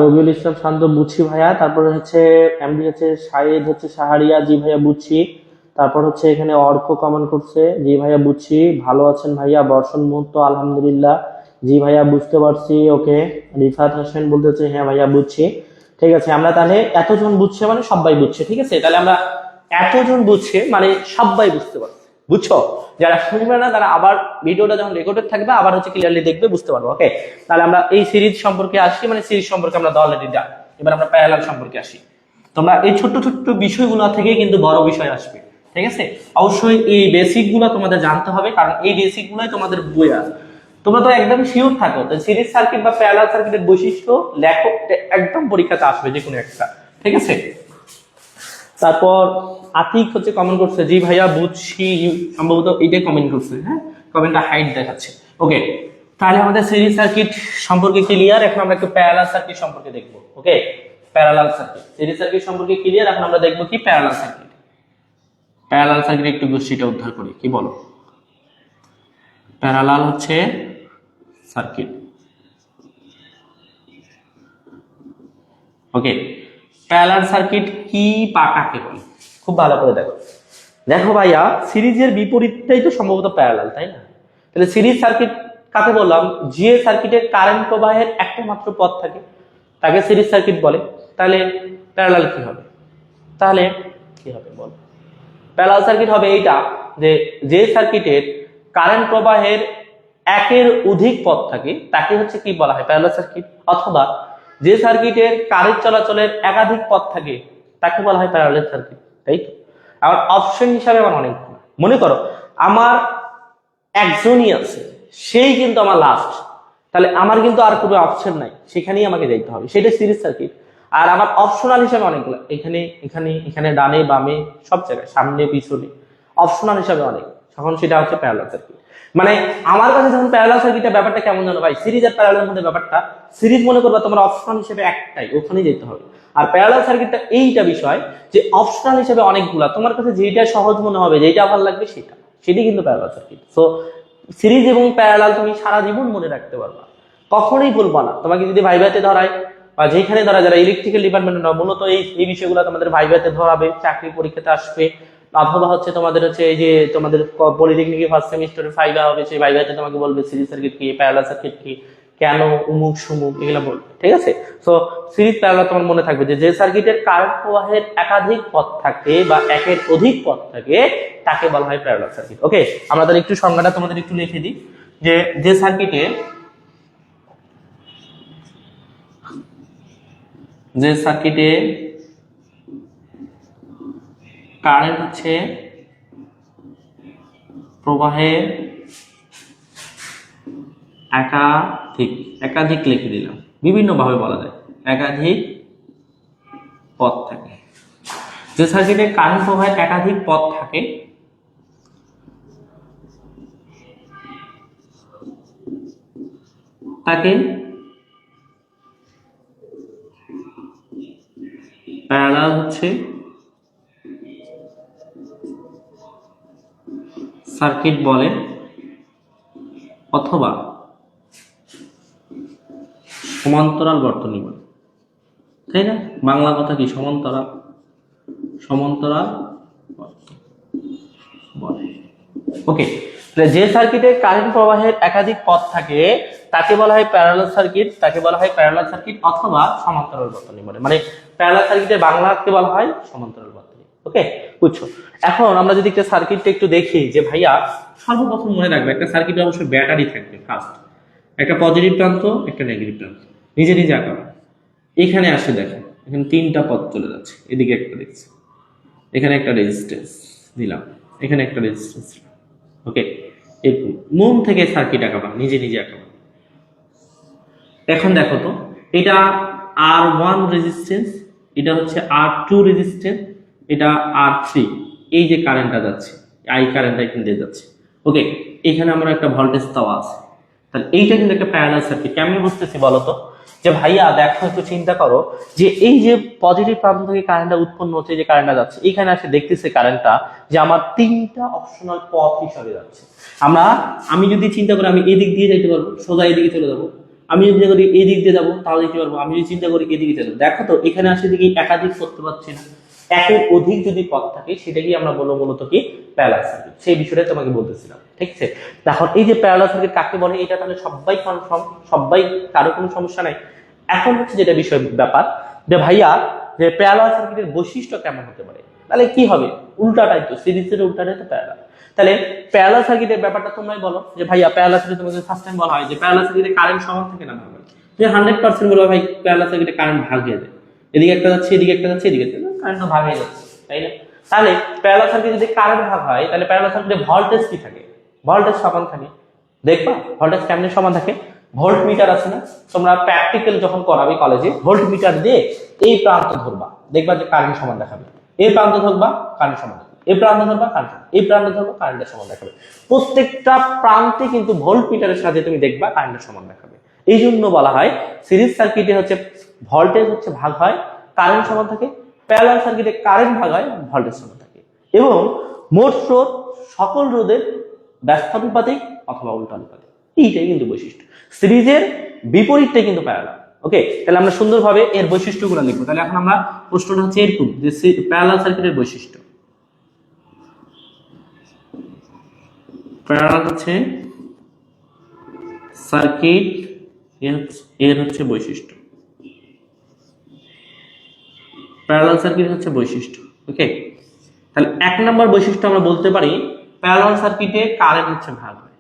রবিউল ইসলাম শান্ত বুঝছি ভাইয়া। তারপরে হচ্ছে এমডি হচ্ছে শাহিদ হচ্ছে সাহারিয়া, জি ভাইয়া বুঝছি। তারপর হচ্ছে এখানে অর্ক কমেন্ট করছে, জি ভাইয়া বুঝছি। ভালো আছেন ভাইয়া? বর্ষণ মুহূর্ত আলহামদুলিল্লাহ, জি ভাইয়া বুঝতে পারছি। ওকে, রিফাত হোসেন বলতে হচ্ছে হ্যাঁ ভাইয়া বুঝছি। ঠিক আছে, আমরা তাহলে এতজন বুঝছে মানে সবাই বুঝছে। ঠিক আছে, তাহলে আমরা এতজন বুঝছে মানে সবাই বুঝতে পারছে, বুঝছো? যারা শুনবে না তারা আবার ভিডিওটা যখন রেকর্ডেড থাকবে আবার হচ্ছে ক্লিয়ারলি দেখবে, বুঝতে পারবো। ওকে, তাহলে আমরা এই সিরিজ সম্পর্কে আসি, মানে সিরিজ সম্পর্কে আমরা অলরেডি জানি। এবার আমরা প্যারালাল সম্পর্কে আসি। তোমরা এই ছোট্ট ছোট্ট বিষয়গুলো থেকে কিন্তু বড় বিষয় আসবে। ঠিক আছে, অবশ্যই এই বেসিক গুলো তোমাদের জানতে হবে, কারণ এই বেসিক গুলোই তোমাদের বইয়ে আছে। তোমরা তো একদম শিওর থাকো তো সিরিজ সার্কিট বা প্যারালাল সার্কিটের বৈশিষ্ট্য লেখো, একদম পরীক্ষাতে আসবে যে কোনো একটা। ঠিক আছে, তারপর আতিক হচ্ছে কমেন্ট করছে, জি ভাইয়া বুঝছি, সম্ভবত এইটাই কমেন্ট করছে। হ্যাঁ, কমেন্টটা হাইট দেখাচ্ছে। ওকে, তাহলে আমাদের সিরিজ সার্কিট সম্পর্কে ক্লিয়ার। এখন আমরা একটু প্যারালাল সার্কিট সম্পর্কে দেখবো। ওকে, প্যারালাল সার্কিট, সিরিজ সার্কিট সম্পর্কে ক্লিয়ার। এখন আমরা দেখবো কি প্যারালাল সার্কিট। প্যারালাল সার্কিট একটু গোষ্ঠীটা উদ্ধার করি, কি বলো? প্যারালাল হচ্ছে সার্কিট। ওকে, প্যারালাল সার্কিট কি বা কাকে বলে? খুব ভালো করে দেখো। দেখো ভাইয়া, সিরিজের বিপরীতটাই তো সম্ভবত প্যারালাল, তাই না? তাহলে সিরিজ সার্কিট কাকে বললাম? যে সার্কিটের কারেন্ট প্রবাহের একটা মাত্র পথ থাকে তাকে সিরিজ সার্কিট বলে। তাহলে প্যারালাল কি হবে? তাহলে কি হবে বল? প্যারালাল সার্কিট হবে এইটা, যে যে সার্কিটের কারেন্ট প্রবাহের একের অধিক পথ থাকে তাকে হচ্ছে কি বলা হয়? Parallel circuit. অথবা যে সার্কিটের কারেন্ট চলাচলের একাধিক পথ থাকে তাকে বলা হয় প্যারালাল সার্কিট, তাই তো? আবার অপশন হিসাবে আমার অনেক, মনে করো আমার একজনই আছে, সেই কিন্তু আমার লাস্ট, তাহলে আমার কিন্তু আর কোনো অপশন নাই, সেখানেই আমাকে যেতে হবে, সেটা সিরিজ সার্কিট। আর আমার অপশনাল হিসাবে অনেকগুলো, এখানে এখানে এখানে ডানে বামে সব জায়গায়, সামনে পিছনে অপশনাল হিসাবে অনেক, তখন সেটা হচ্ছে প্যারালাল সার্কিট। মানে আমার কাছে যখন প্যারালাল সার্কিটের ব্যাপারটা কেমন জানো ভাই? সিরিজ আর প্যারালালের মধ্যে ব্যাপারটা, সিরিজ মনে করবা তোমার অপশনাল হিসেবে একটাই, ওখানেই যেতে হবে। আর প্যারালাল সার্কিটটা এইটা বিষয় যে অপশনাল হিসেবে অনেকগুলা, তোমার কাছে যেটা সহজ মনে হবে, যেটা ভালো লাগবে সেটাই কিন্তু প্যারালাল সার্কিট। সো সিরিজ এবং প্যারালাল তুমি সারা জীবন মনে রাখতে পারবা, কখনোই ভুলবা না। তোমাকে যদি ভাইভাতে ধরায় বা যেখানে ধরা, যারা ইলেকট্রিক্যাল ডিপার্টমেন্টে নাও, মূলত এই বিষয়গুলো তোমাদের ভাইভাতে ধরাবে, চাকরি পরীক্ষাতে আসবে। অথবা হচ্ছে তোমাদের হচ্ছে এই যে তোমাদের পলিটেকনিকে ফার্স্ট সেমিস্টারে ভাইভা হবে, সেই ভাইভাতে তোমাকে বলবে সিরিজ সার্কিট কি, প্যারালাল সার্কিট কি, কেন উমুক সুমুক, এগুলো বলবে। ঠিক আছে, সো সিরিজ প্যারালাল তোমার মনে থাকবে যে সার্কিটের কারেন্ট প্রবাহের একাধিক পথ থাকে বা একের অধিক পথ থাকে তাকে বলা হয় প্যারালাল সার্কিট। ওকে, আমরা তাহলে একটু সংজ্ঞাটা তোমাদের একটু লিখে দিই, যে সার্কিটে কারেন্ট হচ্ছে প্রবাহের একাধিক লিখে দিলাম, বিভিন্ন ভাবে বলা যায়, একাধিক পথ থাকে। যে সার্কিটে কারেন্ট প্রবাহের একাধিক পথ থাকে তাকে প্যারালাল হচ্ছে সার্কিট বলে, অথবা সমান্তরাল বর্তনী বলে, তাই না? বাংলা কথা কি? সমান্তরাল বলে। ওকে, যে সার্কিটে কারেন্ট প্রবাহের একাধিক পথ থাকে তাকে বলা হয় প্যারালাল সার্কিট, অথবা সমান্তরাল বর্তনী বলে। মানে প্যারালাল সার্কিটের বাংলাকে বলা হয় সমান্তরাল বর্তনী। ওকে, বুঝছো? এখন আমরা যদি একটা সার্কিটটা একটু দেখি, যে ভাইয়া সর্বপ্রথম মনে রাখবে একটা সার্কিটে অবশ্যই ব্যাটারি থাকবে ফার্স্ট, একটা পজিটিভ প্রান্ত একটা নেগেটিভ প্রান্ত, নিজে আঁকা। এখানে আসে দেখো, এখানে তিনটা পথ চলে যাচ্ছে, এদিকে একটা দেখছি, এখানে একটা রেজিস্ট্যান্স দিলাম, এখানে একটা রেজিস্ট্যান্স। ওকে, এরকম মন থেকে সার্কিট আঁকাবা, নিজে নিজে আঁকাবা। এখন দেখো তো, এটা R1 রেজিস্ট্যান্স, এটা হচ্ছে R2 রেজিস্ট্যান্স, এটা R3, এই যে কারেন্টটা যাচ্ছে, আই কারেন্টটা এখান দিয়ে যাচ্ছে। ওকে, এখানে আমার একটা ভোল্টেজ দেওয়া আছে, তাহলে এইটা কিন্তু একটা প্যারালাল সার্কিট। কেমন বুঝতেছি বলো তো? যে ভাইয়া দেখো, একটু চিন্তা করো যে এই যে পজিটিভ প্রান্ত থেকে কারেন্টটা উৎপন্ন হচ্ছে, যে কারেন্টটা যাচ্ছে এখানে আসে, দেখতেছে কারেন্টটা যে আমার তিনটা অপশনাল পথ হিসাবে যাচ্ছে। আমি যদি চিন্তা করি আমি এদিক দিয়ে যাইতে পারবো, সোজা এদিকে চলে যাবো। আমি যদি চিন্তা করি এই দিক দিয়ে যাবো, তাহলে যেতে পারবো। আমি যদি চিন্তা করি এদিকে চলে যাবো। দেখো তো, এখানে আসে দিকে একাধিক করতে পারছি না, একের অধিক যদি পথ থাকে সেটাকে আমরা বলবো মূলত কি প্যারালাল সার্কিট। সেই বিষয়টা তোমাকে বলতেছিলাম, ঠিক আছে? এখন এই যে প্যারালাল সার্কিট কাকে বলে, এটা তাহলে সবাই কনফার্ম, সবাই, কারো কোনো সমস্যা নাই। এখন হচ্ছে যেটা বিষয় ব্যাপার, যে ভাইয়া যে প্যারালাল সার্কিটের বৈশিষ্ট্য কেমন হতে পারে, তাহলে কি হবে? উল্টাটাই তো, সিরিজের উল্টাটাই তো প্যারালাল। তাহলে প্যারালাল সার্কিটের ব্যাপারটা তোমরাই বলো যে ভাইয়া প্যারালাল সার্কিট তোমাকে ফার্স্ট টাইম বলা হয় যে প্যারালাল সার্কিটে কারেন্ট সমান থাকে না ভাগ হয়। তুমি 100% বলবে ভাই প্যারালাল সার্কিটে কারেন্ট ভাগ হয়ে যায়, এদিকে একটা যাচ্ছে, এদিকে একটা যাচ্ছে, এদিকে একটা, কারেন্ট তো ভাগ হয়ে যাচ্ছে, তাই না? তাহলে প্যারালাল সার্কিটে যদি কারেন্ট ভাগ হয়, তাহলে প্যারালাল সার্কিটে ভোল্টেজ কি থাকে? ভোল্টেজ সমান থাকে। দেখবা ভোল্টেজ কেমনে সমান থাকে? ভোল্ট মিটার আছে না, তোমরা প্র্যাকটিক্যাল যখন করাবে কলেজে, ভোল্ট মিটার দিয়ে এই প্রান্ত ধরবা, দেখবা যে কারেন্ট সমান দেখাবে। এই প্রান্ত ধরবা, কারেন্ট সমান দেখাবে। এই প্রান্ত ধরবা, কারেন্ট, এই প্রান্ত ধরবা, কারেন্টের সমান দেখাবে। প্রত্যেকটা প্রান্তে কিন্তু ভোল্ট মিটারের সাথে তুমি দেখবা কারেন্টের সমান দেখাবে। এই জন্য বলা হয় সিরিজ সার্কিটে হচ্ছে ভোল্টেজ হচ্ছে ভাগ হয়, কারেন্ট সমান থাকে। প্যারালাল সার্কিটে কারেন্ট ভাগ হয়, ভোল্টেজ সমান থাকে। এবং মোট স্রোত সকল রোধের ব্যস্তানুপাতিক অথবা উল্টানুপাতিক, এইটাই কিন্তু বৈশিষ্ট্য। সিরিজের বিপরীতটাই কিন্তু প্যারালাল। ওকে, তাহলে আমরা সুন্দরভাবে এর বৈশিষ্ট্যগুলো লিখবো। তাহলে এখন আমরা প্রশ্নটা হচ্ছে এরকম যে প্যারালাল সার্কিটের বৈশিষ্ট্য, প্যারালাল হচ্ছে সার্কিট, এর হচ্ছে বৈশিষ্ট্য, প্যারালাল সার্কিট হচ্ছে বৈশিষ্ট্য। ওকে, তাহলে 1 নম্বর বৈশিষ্ট্য আমরা বলতে পারি প্যারালাল সার্কিটে কারেন্ট হচ্ছে ভাগ হয়।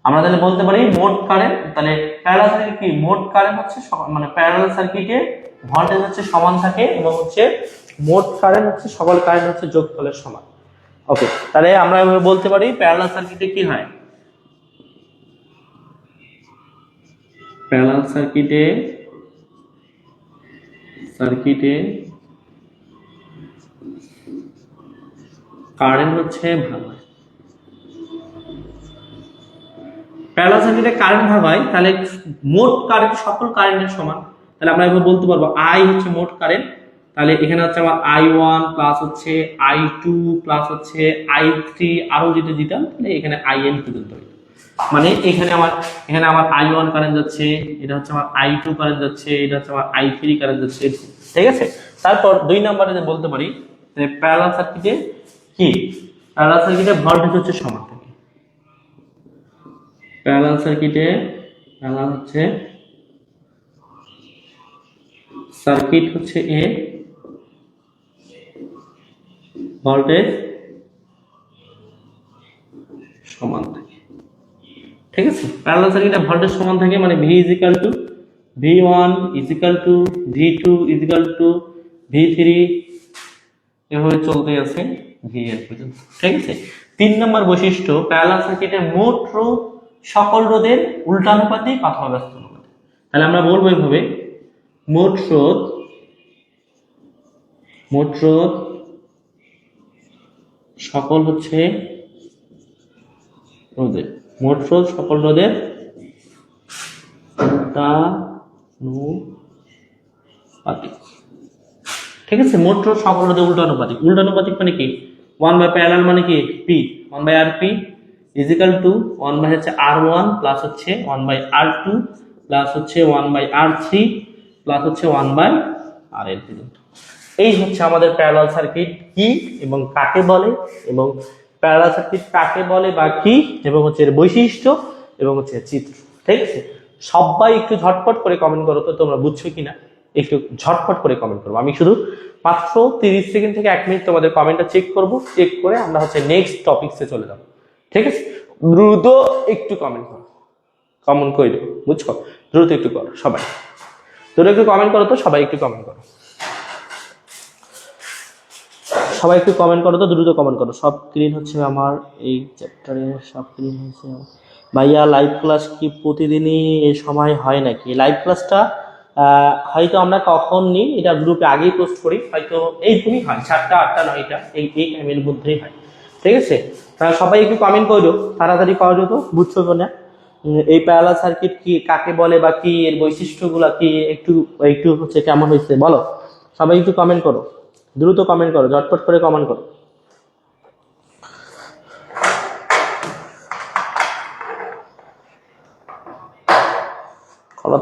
আমরা তাহলে বলতে পারি মোট কারেন্ট, তাহলে প্যারালাল সার্কিট কি মোট কারেন্ট হচ্ছে মানে প্যারালাল সার্কিটে ভোল্টেজ হচ্ছে সমান থাকে এবং হচ্ছে মোট কারেন্ট হচ্ছে সকল কারেন্ট হচ্ছে যোগফলের সমান। ওকে, তাহলে আমরা এভাবে বলতে পারি প্যারালাল সার্কিটে কি হয়, প্যারালাল সার্কিটে কারেন্ট হচ্ছে ভাগ হয়। প্যারালাল সার্কিটে কারেন্ট ভাগ হয়, তাহলে মোট কারেন্ট সকল কারেন্টের সমান। তাহলে আমরা এভাবে বলতে পারবো আই হচ্ছে মোট কারেন্ট, তাহলে এখানে হচ্ছে আমার I1 প্লাস হচ্ছে I2 প্লাস হচ্ছে I3, আরো যদি দিতাম তাহলে এখানে IN পর্যন্ত হইতো। মানে এখানে আমার I1 কারেন্ট যাচ্ছে, এটা হচ্ছে আমার I2 কারেন্ট যাচ্ছে, এটা হচ্ছে আমার I3 কারেন্ট যাচ্ছে, ঠিক আছে? তারপর 2 নম্বরে যে বলতে পারি যে প্যারালাল সার্কিটে কি, প্যারালাল সার্কিটে ভোল্টেজ হচ্ছে সমান থাকে। প্যারালাল সার্কিটে হচ্ছে সার্কিট হচ্ছে এ, ভোল্টেজ সমান থাকে, ঠিক আছে? প্যারালাল সার্কিটে ভোল্টেজ সমান থাকে, মানে V V1 V2 V3, এভাবে চলতে আছে VN পর্যন্ত, ঠিক আছে? 3 নম্বর বৈশিষ্ট্য প্যারালাল সার্কিটে মোট রোধ সকল রোধের উল্টানুপাতিক অথবা ব্যস্তানুপাতিক। তাহলে আমরা বলবো এইভাবে মোট রোধ সকল হচ্ছে রোধের, মোট রোধ সকল রোধের উল্টানুপাতিক, ঠিক আছে? মোট রোধ সকল রোধের উল্টানুপাতিক। উল্টানুপাতিক মানে কি? 1 প্যারালাল মানে কি P, 1/RP ইজিক্যাল টু 1 হচ্ছে R1 প্লাস হচ্ছে 1/R2 প্লাস হচ্ছে 1/R3 প্লাস হচ্ছে 1/RL পর্যন্ত। এই হচ্ছে আমাদের প্যারালাল সার্কিট কি এবং কাকে বলে, এবং প্যারালাল সার্কিট কাকে বলে বা কি, এবং হচ্ছে এর বৈশিষ্ট্য এবং হচ্ছে চিত্র, ঠিক আছে? সবাই একটু ঝটপট করে কমেন্ট করো তো তোমরা বুঝছো কিনা, একটু ঝটপট করে কমেন্ট করবো। আমি শুধু মাত্র 30 সেকেন্ড থেকে 1 মিনিট তোমাদের কমেন্টটা চেক করব, চেক করে আমরা হচ্ছে নেক্সট টপিকসে চলে যাবো, ঠিক আছে? দ্রুত একটু কমেন্ট করো, কমেন্ট করে দেবো, বুঝছো? দ্রুত একটু করো সবাই, দ্রুত একটু কমেন্ট করো তো, সবাই একটু কমেন্ট করো। সবাই একটু কমেন্ট করো তো, দ্রুত কমেন্ট করো। সব ক্লিন হচ্ছে আমার এই চ্যাপ্টারে, সব ক্লিন হয়েছে ভাইয়া। লাইভ ক্লাস কি প্রতিদিনই এই সময় হয় নাকি? লাইভ ক্লাসটা হয়তো আমরা কখন নিই এটা গ্রুপে আগেই পোস্ট করি, হয়তো এইরকমই হয় 7টা 8টা 9টা এই টাইমের মধ্যেই হয়, ঠিক আছে? সবাই একটু কমেন্ট করো, তাড়াতাড়ি করো তো, বুঝছো তো না? এই প্যারালাল সার্কিট কি কাকে বলে বা কি এর বৈশিষ্ট্যগুলো কি একটু একটু হচ্ছে কেমন হয়েছে বলো। সবাই একটু কমেন্ট করো, দ্রুত কমেন্ট করো, ঝটপট করে কমেন্ট করো।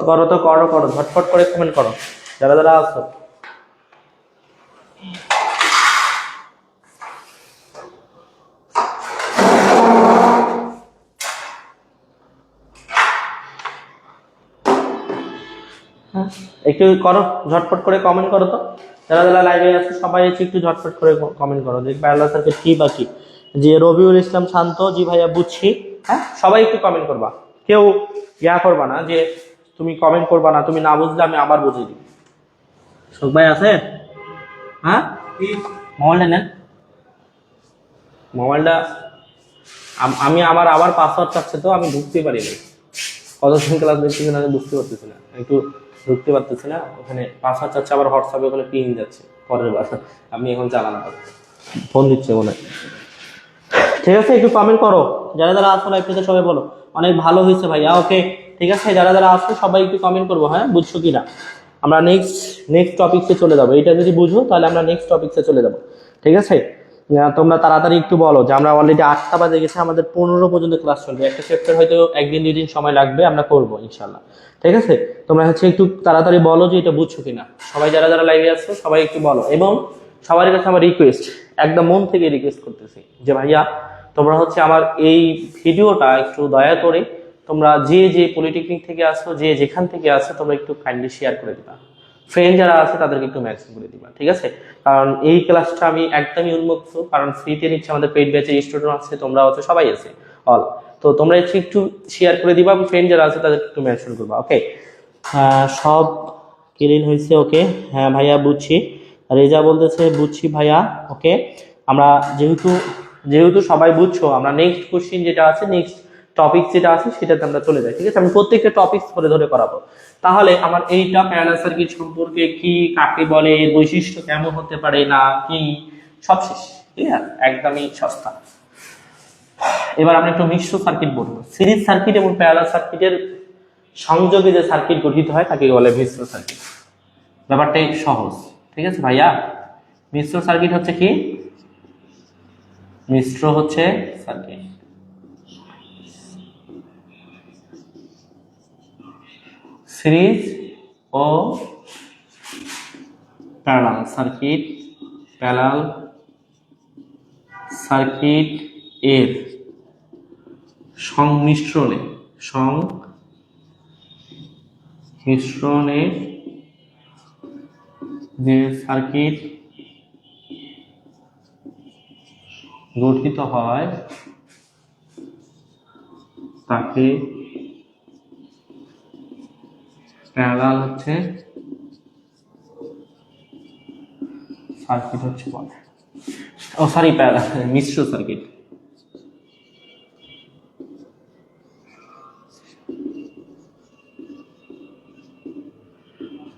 করো তো করো করো, ঝটপট করে কমেন্ট করো যারা যারা আছো। একটু করো, ঝটপট করে কমেন্ট করো তো, যারা যারা লাইভে আছে সবাই একটু ঝটপট করে কমেন্ট করো যে প্যারালাল সার্কিট কি বা কি। যে রবিউল ইসলাম শান্ত, জি ভাইয়া বুঝছি। হ্যাঁ, সবাই একটু কমেন্ট করবা, কেউ ইয়া করবা না যে তুমি কমেন্ট করবা না, তুমি না বুঝলে আমি আবার বুঝিয়ে দিই। শোক ভাই আছে? হ্যাঁ, মোবাইলটা নেন, মোবাইলটা আমি আমার আবার পাসওয়ার্ড চাচ্ছে তো আমি ঢুকতে পারিনি, কতদিন ক্লাস দেখতেছি না বুঝতে পারতেছি না, একটু ঢুকতে পারতেছি না, ওখানে পাসওয়ার্ড চাচ্ছে, আবার হোয়াটসঅ্যাপে ওখানে পিং যাচ্ছে পরের বার, আপনি এখন চালানো পারছেন, ফোন দিচ্ছে মনে হয়। ঠিক আছে, একটু কমেন্ট করো যারা যারা আসো লাইভটাতে, সবাই বলো অনেক ভালো হয়েছে ভাইয়া। ওকে, ঠিক আছে, যারা যারা আসো সবাই একটু কমেন্ট করবো। হ্যাঁ, বুঝছো কিনা? আমরা নেক্সট টপিকসে চলে যাবো, এটা যদি বুঝো তাহলে আমরা নেক্সট টপিকসে চলে যাবো, ঠিক আছে? তোমরা তাড়াতাড়ি একটু বলো যে আমরা অলরেডি 8টা বাজে গেছে, আমাদের 15 পর্যন্ত ক্লাস চলবে, একটা চ্যাপ্টার হয়তো 1 দিন 2 দিন সময় লাগবে, আমরা করবো ইনশাল্লাহ, ঠিক আছে? তোমরা হচ্ছে একটু তাড়াতাড়ি বলো যে এটা বুঝছো কিনা, সবাই যারা যারা লাইভে আসছো সবাই একটু বলো। এবং সবার কাছে আমার রিকোয়েস্ট, একদম মন থেকে রিকোয়েস্ট করতেছি যে ভাইয়া তোমরা হচ্ছে আমার এই ভিডিওটা একটু দয়া করে তোমরা যে যে পলিটেকনিক থেকে আসো, যে যেখান থেকে আসো, তোমরা একটু কাইন্ডলি শেয়ার করে দিবা, ফ্রেন্ড যারা আছে তাদেরকে একটু মেসেজ করে দিবা, ঠিক আছে? কারণ এই ক্লাসটা আমি একদমই উন্মুক্ত, কারণ ফ্রিতে নিচ্ছে, আমাদের পেইড ব্যাচে স্টুডেন্ট আছে, তোমরা আছে, সবাই আছে অল। তো তোমরা একটু শেয়ার করে দিবা, ফ্রেন্ড যারা আছে তাদেরকে একটু মেনশন করবা। ওকে, সব ক্লিন হয়েছে? ওকে, হ্যাঁ ভাইয়া বুঝছি। রেজা বলতেছে বুঝছি ভাইয়া। ওকে, আমরা যেহেতু সবাই বুঝছো, আমরা নেক্সট কোশ্চিন যেটা আছে, নেক্সট টপিক যেটা আছে সেটাতে আমরা চলে যাই, ঠিক আছে? আমি প্রত্যেকটা টপিক ধরে ধরে করাবো। তাহলে আমার এইটা প্যারালাল সার্কিট সম্পর্কে কি, কাকে বলে, বৈশিষ্ট্য কেমন হতে পারে না কি, সব শেষ, ক্লিয়ার, একদমই সস্তা। এবার আমরা একটু মিশ্র সার্কিট বলবো। সিরিজ সার্কিট এবং প্যারালাল সার্কিটের সংযোগে যে সার্কিট গঠিত হয় তাকে বলে মিশ্র সার্কিট। ব্যাপারটাই সহজ, ঠিক আছে ভাইয়া? মিশ্র সার্কিট হচ্ছে কি? মিশ্র হচ্ছে সার্কিট, সিরিজ ও প্যারালাল সার্কিট, প্যারালাল সার্কিট এর সংমিশ্রণে যে সার্কিট গঠিত হয় তাকে প্যারালাল হচ্ছে সার্কিট হচ্ছে বলে, ও সরি প্যারালাল, মিশ্র সার্কিট।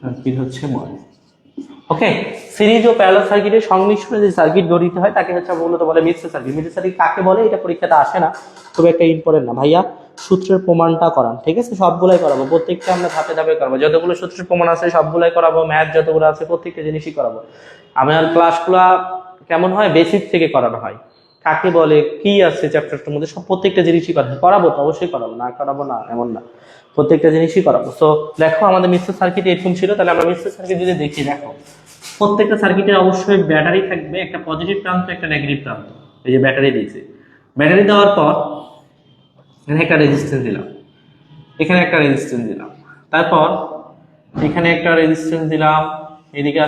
সার্কিট হচ্ছে বলে। ওকে, সিরিজ ও প্যারালাল সার্কিটের সংমিশ্রণে যে সার্কিট গঠিত হয় তাকে হচ্ছে মূলত বলে মিশ্র সার্কিট। মিশ্র সার্কিট কাকে বলে এটা পরীক্ষাতে আসে না, খুব একটা ইম্পর্টেন্ট না ভাইয়া। সূত্রের প্রমাণটা করান, ঠিক আছে? সবগুলাই করাবো, প্রত্যেকটা আমরা ধাপে ধাপে করাবো, যতগুলো সূত্রের প্রমাণ আছে সবগুলাই করাবো, ম্যাথ যতগুলো আছে প্রত্যেকটা জিনিসই করাবো। আমার ক্লাসগুলো কেমন হয়, বেসিক থেকে করানো হয়, কাকে বলে, কি আছে চ্যাপ্টারটার মধ্যে, সব প্রত্যেকটা জিনিসই করাবো, তো অবশ্যই করাবো, না করাবো না এমন না, প্রত্যেকটা জিনিসই করাবো। তো দেখো আমাদের মিশ্র সার্কিট এরকম ছিল, তাহলে আমরা মিশ্র সার্কিট যদি দেখি, দেখো প্রত্যেকটা সার্কিটের অবশ্যই ব্যাটারি থাকবে, একটা পজিটিভ প্রান্ত একটা নেগেটিভ প্রান্ত। এই যে ব্যাটারি দিয়েছে, ব্যাটারি দেওয়ার পর এখানে একটা রেজিস্ট্যান্স দিলাম, এখানে একটা রেজিস্ট্যান্স দিলাম, তারপর এখানে একটা রেজিস্ট্যান্স দিলাম, এদিকে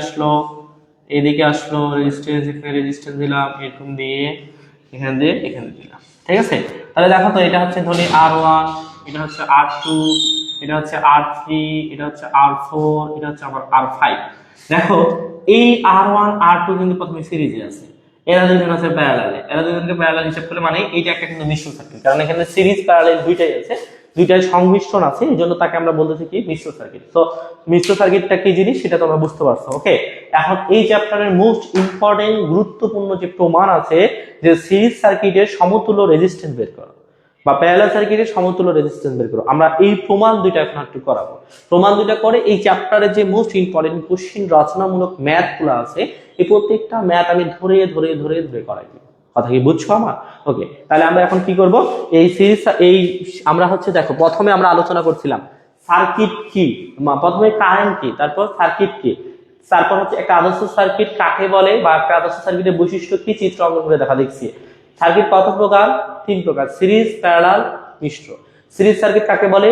আসলো রেজিস্ট্যান্স, এখানে রেজিস্ট্যান্স দিলাম, এরকম দিয়ে এখানে দিয়ে এখানে দিলাম, ঠিক আছে? তাহলে দেখো তো এটা হচ্ছে ধরি R1, এটা হচ্ছে R2, এটা হচ্ছে R3, এটা হচ্ছে R4, এটা হচ্ছে আবার R5। দেখো এই R1 R2 কিন্তু প্রথমে সিরিজে আছে, এরা দুজন আছে প্যারালালে, এরা দুজনকে প্যারালাল হিসাব করে মানে এইটা একটা কিন্তু মিশ্র সার্কিট, কারণ এখানে সিরিজ প্যারালাল দুইটাই আছে, দুইটাই সংমিশ্রণ আছে, এই জন্য তাকে আমরা বলতেছি কি মিশ্র সার্কিট। তো মিশ্র সার্কিটটা কি জিনিস সেটা তোমরা বুঝতে পারছো। ওকে, এখন এই চ্যাপ্টারের মোস্ট ইম্পর্টেন্ট গুরুত্বপূর্ণ যে প্রমাণ আছে যে সিরিজ সার্কিটের সমতুল্য রেজিস্ট্যান্স বের করো বা প্যারালাল সার্কিটের সমতুল্য রেজিস্ট্যান্স বের করো, আমরা এই প্রমাণ দুইটা এখন একটু করাবো। প্রমাণ দুইটা করে এই চ্যাপ্টারের যে মোস্ট ইম্পর্টেন্ট কোশ্চিন রচনামূলক ম্যাথ গুলো আছে এই প্রত্যেকটা ম্যাথ আমি ধরে ধরে ধরে ধরে করাই দিব। কথা কি বুঝছো আমার? ওকে, তাহলে আমরা এখন কি করব, এই সিরিজ আমরা হচ্ছে দেখো প্রথমে আমরা আলোচনা করছিলাম সার্কিট কি, প্রথমে কারেন্ট কি, তারপর সার্কিট কি, তারপর হচ্ছে একটা আদর্শ সার্কিট কাকে বলে বা একটা আদর্শ সার্কিটের বৈশিষ্ট্য কি চিত্র অঙ্কন করে দেখা দেখছি। সার্কিট কত প্রকার? 3 প্রকার, সিরিজ, প্যারালাল, মিশ্র। সিরিজ সার্কিট কাকে বলে?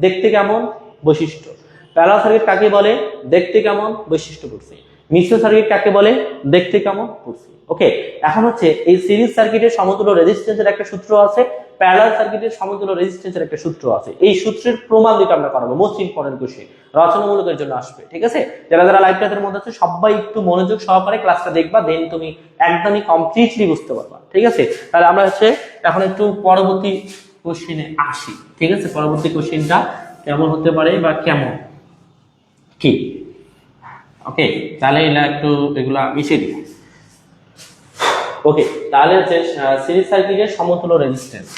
দেখতে কেমন, বৈশিষ্ট্য। প্যারালাল সার্কিট কাকে বলে? দেখতে কেমন, বৈশিষ্ট্য পড়ছি। মিশ্র সার্কিট কাকে বলে? দেখতে কেমন, পড়ছি। ওকে, এখন হচ্ছে এই সিরিজ সার্কিটের সমতুল্য রেজিস্ট্যান্সের একটা সূত্র আছে, প্যারালাল সার্কিটের সমতুল্য রেজিস্ট্যান্সের একটা সূত্র আছে। এই সূত্রের প্রমাণ দুটো আমরা করাবো, মোস্ট ইম্পর্টেন্ট কোশ্চেন রচনামূলকের জন্য আসবে। ঠিক আছে, যারা যারা লাইভ ক্লাসের মধ্যে আছে সবাই একটু মনোযোগ সহকারে ক্লাসটা দেখবা, দেন তুমি একদমই কমপ্লিটলি বুঝতে পারবা। ঠিক আছে, তাহলে আমরা হচ্ছে এখন একটু পরবর্তী কোশ্চেনে আসি। ঠিক আছে, পরবর্তী কোশ্চেনটা কেমন হতে পারে বা কেমন কি। ওকে, তাহলে এটা একটু এগুলা মিশিয়ে দিই। ওকে, তাহলে হচ্ছে সিরিজ সার্কিটের সমতুল্য রেজিস্ট্যান্স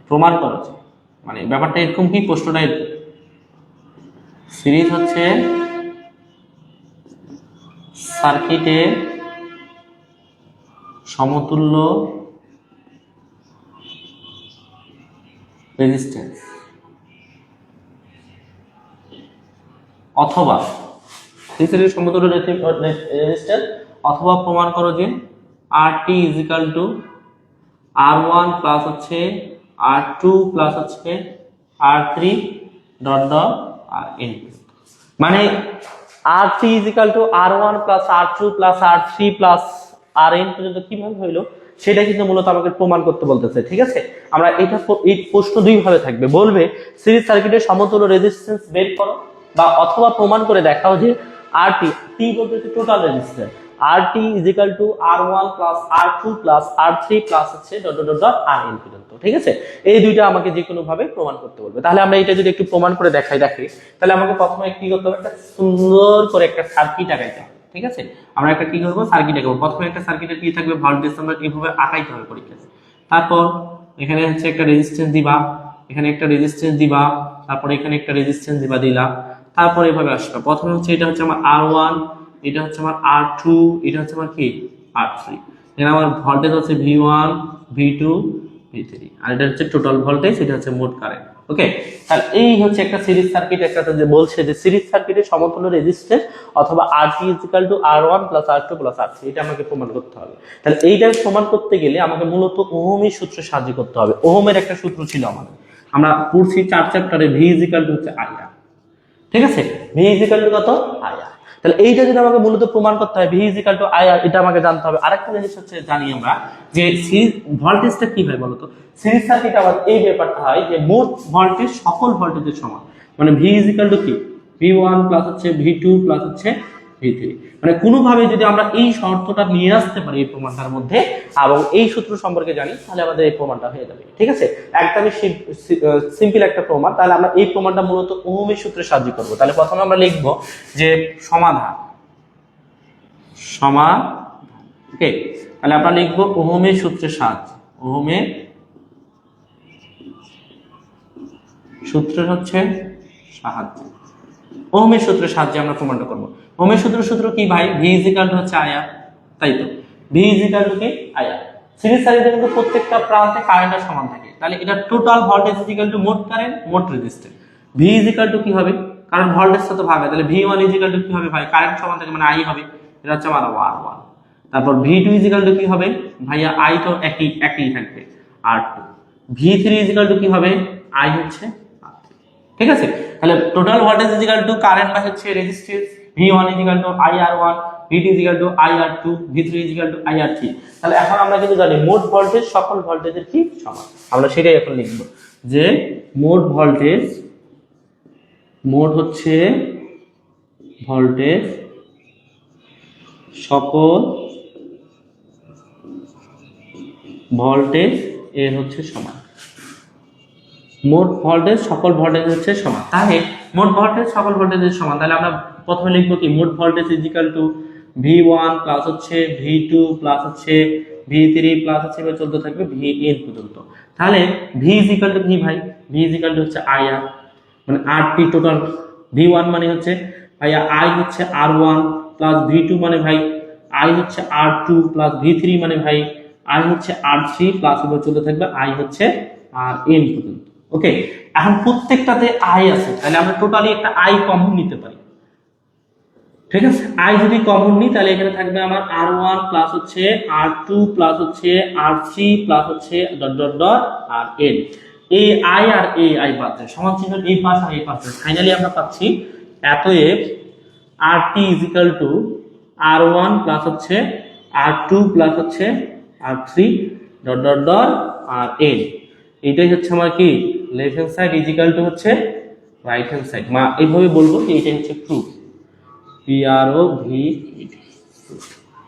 প্রমাণ করা যায়, মানে ব্যাপারটা এরকম কি, প্রশ্নটা এরকম। সিরিজ হচ্ছে সার্কিটের সমতুল্য রেজিস্ট্যান্স অথবা সিরিজের সমতুল্য রেজিস্ট্যান্স অথবা প্রমাণ করো যে RT = R1 প্লাস হচ্ছে R2 প্লাস হচ্ছে R3 ডট ডট Rn, মানে RT = R1 plus R2 plus R3 plus Rn পর্যন্ত কিভাবে হইলো সেটা কিন্তু মূলত আমাকে প্রমাণ করতে বলতেছে। ঠিক আছে, আমরা এটা এই প্রশ্ন দুই ভাবে থাকবে, বলবে সিরিজ সার্কিটের সমতুল্য রেজিস্ট্যান্স বের করো বা অথবা প্রমাণ করে দেখাও যে RT, T বলতে হচ্ছে total resistance, RT = R1 plus R2 plus R3 plus হচ্ছে ডট ডট ডট Rn পর্যন্ত। ঠিক আছে, এই দুইটা আমাকে যে কোনো ভাবে প্রমাণ করতে বলবে। তাহলে আমরা এটা যদি একটু প্রমাণ করে দেখি, তাহলে আমাকে প্রথমে কি করতে হবে, একটা সুন্দর করে একটা সার্কিট আঁকাইতে হবে। ঠিক আছে, আমরা একটা কি করবো, সার্কিট আঁকাবো। প্রথমে একটা সার্কিটের কি থাকবে, ভোল্টেজ আমরা কিভাবে আঁকাইতে হবে পরীক্ষাতে। তারপর এখানে হচ্ছে একটা রেজিস্ট্যান্স দিবা, এখানে একটা রেজিস্ট্যান্স দিবা, তারপর এখানে একটা রেজিস্ট্যান্স দিলা, তারপর এভাবে আসবে। প্রথমে হচ্ছে এটা হচ্ছে আমার R1, এটা হচ্ছে আমার R2, এটা হচ্ছে আমার কি R3, এখানে আমার ভোল্টেজ হচ্ছে V1 V2 V3, আর এটা হচ্ছে টোটাল ভোল্টেজ, এটা হচ্ছে মোট কারেন্ট। ওকে, তাহলে এই হচ্ছে একটা সিরিজ সার্কিট, একটা যে বলছে যে সিরিজ সার্কিটের সমতুল্য রেজিস্ট্যান্স অথবা RT = R1 plus R2 plus R3, এটা আমাকে প্রমাণ করতে হবে। তাহলে এইটা প্রমাণ করতে গেলে আমাকে মূলত ওহমের সূত্রের সাহায্য করতে হবে। ওহমের একটা সূত্র ছিল আমাদের, আমরা পড়ছি 4 চ্যাপ্টারে, V হচ্ছে IR। ঠিক আছে, V কত, IR। তাহলে এইটা যদি আমাকে মূলত প্রমাণ করতে হয় V IR, এটা আমাকে জানতে হবে। আরেকটা জিনিস হচ্ছে জানি আমরা যে সিরিজ ভোল্টেজটা কি হয় বলতো, সিরিজ সার্কিট আবার এই ব্যাপারটা হয় যে মোট ভোল্টেজ সকল ভোল্টেজের সমান, মানে V কি V1 প্লাস হচ্ছে V2 প্লাস হচ্ছে V3, মানে কোনোভাবে যদি আমরা এই শর্তটা নিয়ে আসতে পারি এই প্রমাণটার মধ্যে এবং এই সূত্র সম্পর্কে জানি, তাহলে আমাদের এই প্রমাণটা হয়ে যাবে। ঠিক আছে, একদমই সিম্পল একটা প্রমাণ। তাহলে আমরা এই প্রমাণটা মূলত ওহমের সূত্রের সাহায্যে করব। তাহলে প্রথমে আমরা লিখব যে সমাধান। ওকে, তাহলে আমরা লিখব ওহমের সূত্রের সাহায্যে। ওহমের সূত্রের হচ্ছে সাহায্যে, ওহমের সূত্রের সাহায্যে আমরা প্রমাণটা করব। ওহমের সূত্র কি ভাই, V হচ্ছে IR, তাই তো, V কি IR। সিরিজ সার্কিটে কিন্তু প্রত্যেকটা প্রান্তে কারেন্টের সমান থাকে, তাহলে এটা টোটাল ভোল্টেজ মোট কারেন্ট মোট রেজিস্ট্যান্স। V কি হবে, কারণ ভোল্টেজটা তো ভাগ হয়, তাহলে V1 কি হবে ভাই, কারেন্ট সমান থাকে মানে I হবে, এটা হচ্ছে আমার R1। তারপর V2 কি হবে ভাইয়া, I তো একই থাকবে R2। V3 কি হবে, I হচ্ছে R3। ঠিক আছে, তাহলে টোটাল ভোল্টেজ কারেন্ট বাই হচ্ছে resistance, V1 IR1, V2 IR2, V3 IR3। তাহলে এখন আমরা কিন্তু জানি মোট ভোল্টেজ সকল ভোল্টেজের কি সমান, আমরা সেটাই এখন লিখব যে মোট ভোল্টেজ, মোট হচ্ছে ভোল্টেজ সকল ভোল্টেজ এর হচ্ছে সমান। মোট ভোল্টেজ সকল ভোল্টেজ হচ্ছে সমান, তাহলে মোট ভোল্টেজ সকল ভোল্টেজের সমান, তাহলে আমরা প্রথমে লিখবো কি মোট voltage is equal to V1 plus হচ্ছে V2 প্লাস হচ্ছে V3 প্লাস হচ্ছে এবার চলতে থাকবে Vn পর্যন্ত। তাহলে V ইজ ইকুয়াল টু কি ভাই, V ইজ ইকুয়াল টু হচ্ছে IR মানে RT টোটাল। V1 মানে হচ্ছে ভাইয়া I হচ্ছে R1 প্লাস V2 মানে ভাই I হচ্ছে R2 প্লাস V3 মানে ভাই I হচ্ছে R3 প্লাস এবার চলতে থাকবে I হচ্ছে Rn পর্যন্ত। ওকে, এখন প্রত্যেকটাতে I আছে, তাহলে আমরা টোটালি একটা I কমন নিতে পারি। ঠিক আছে, I যদি কমন নিই তাহলে এখানে থাকবে আমার R1 প্লাস হচ্ছে R2 প্লাস হচ্ছে R3 প্লাস হচ্ছে ডট ডট ডট Rn। এই I আর এই I বাদ দেয়, সমান চিহ্ন এই পাশ আর এই পাশে, ফাইনালি আমরা পাচ্ছি অতএব RT is equal to R1 plus হচ্ছে R2 প্লাস হচ্ছে R3 dot dot dot Rn। এইটাই হচ্ছে আমার কি left hand side is equal to হচ্ছে রাইট হ্যান্ড সাইড। মা এইভাবে বলবো যে এইটাই হচ্ছে প্রুফ PROV।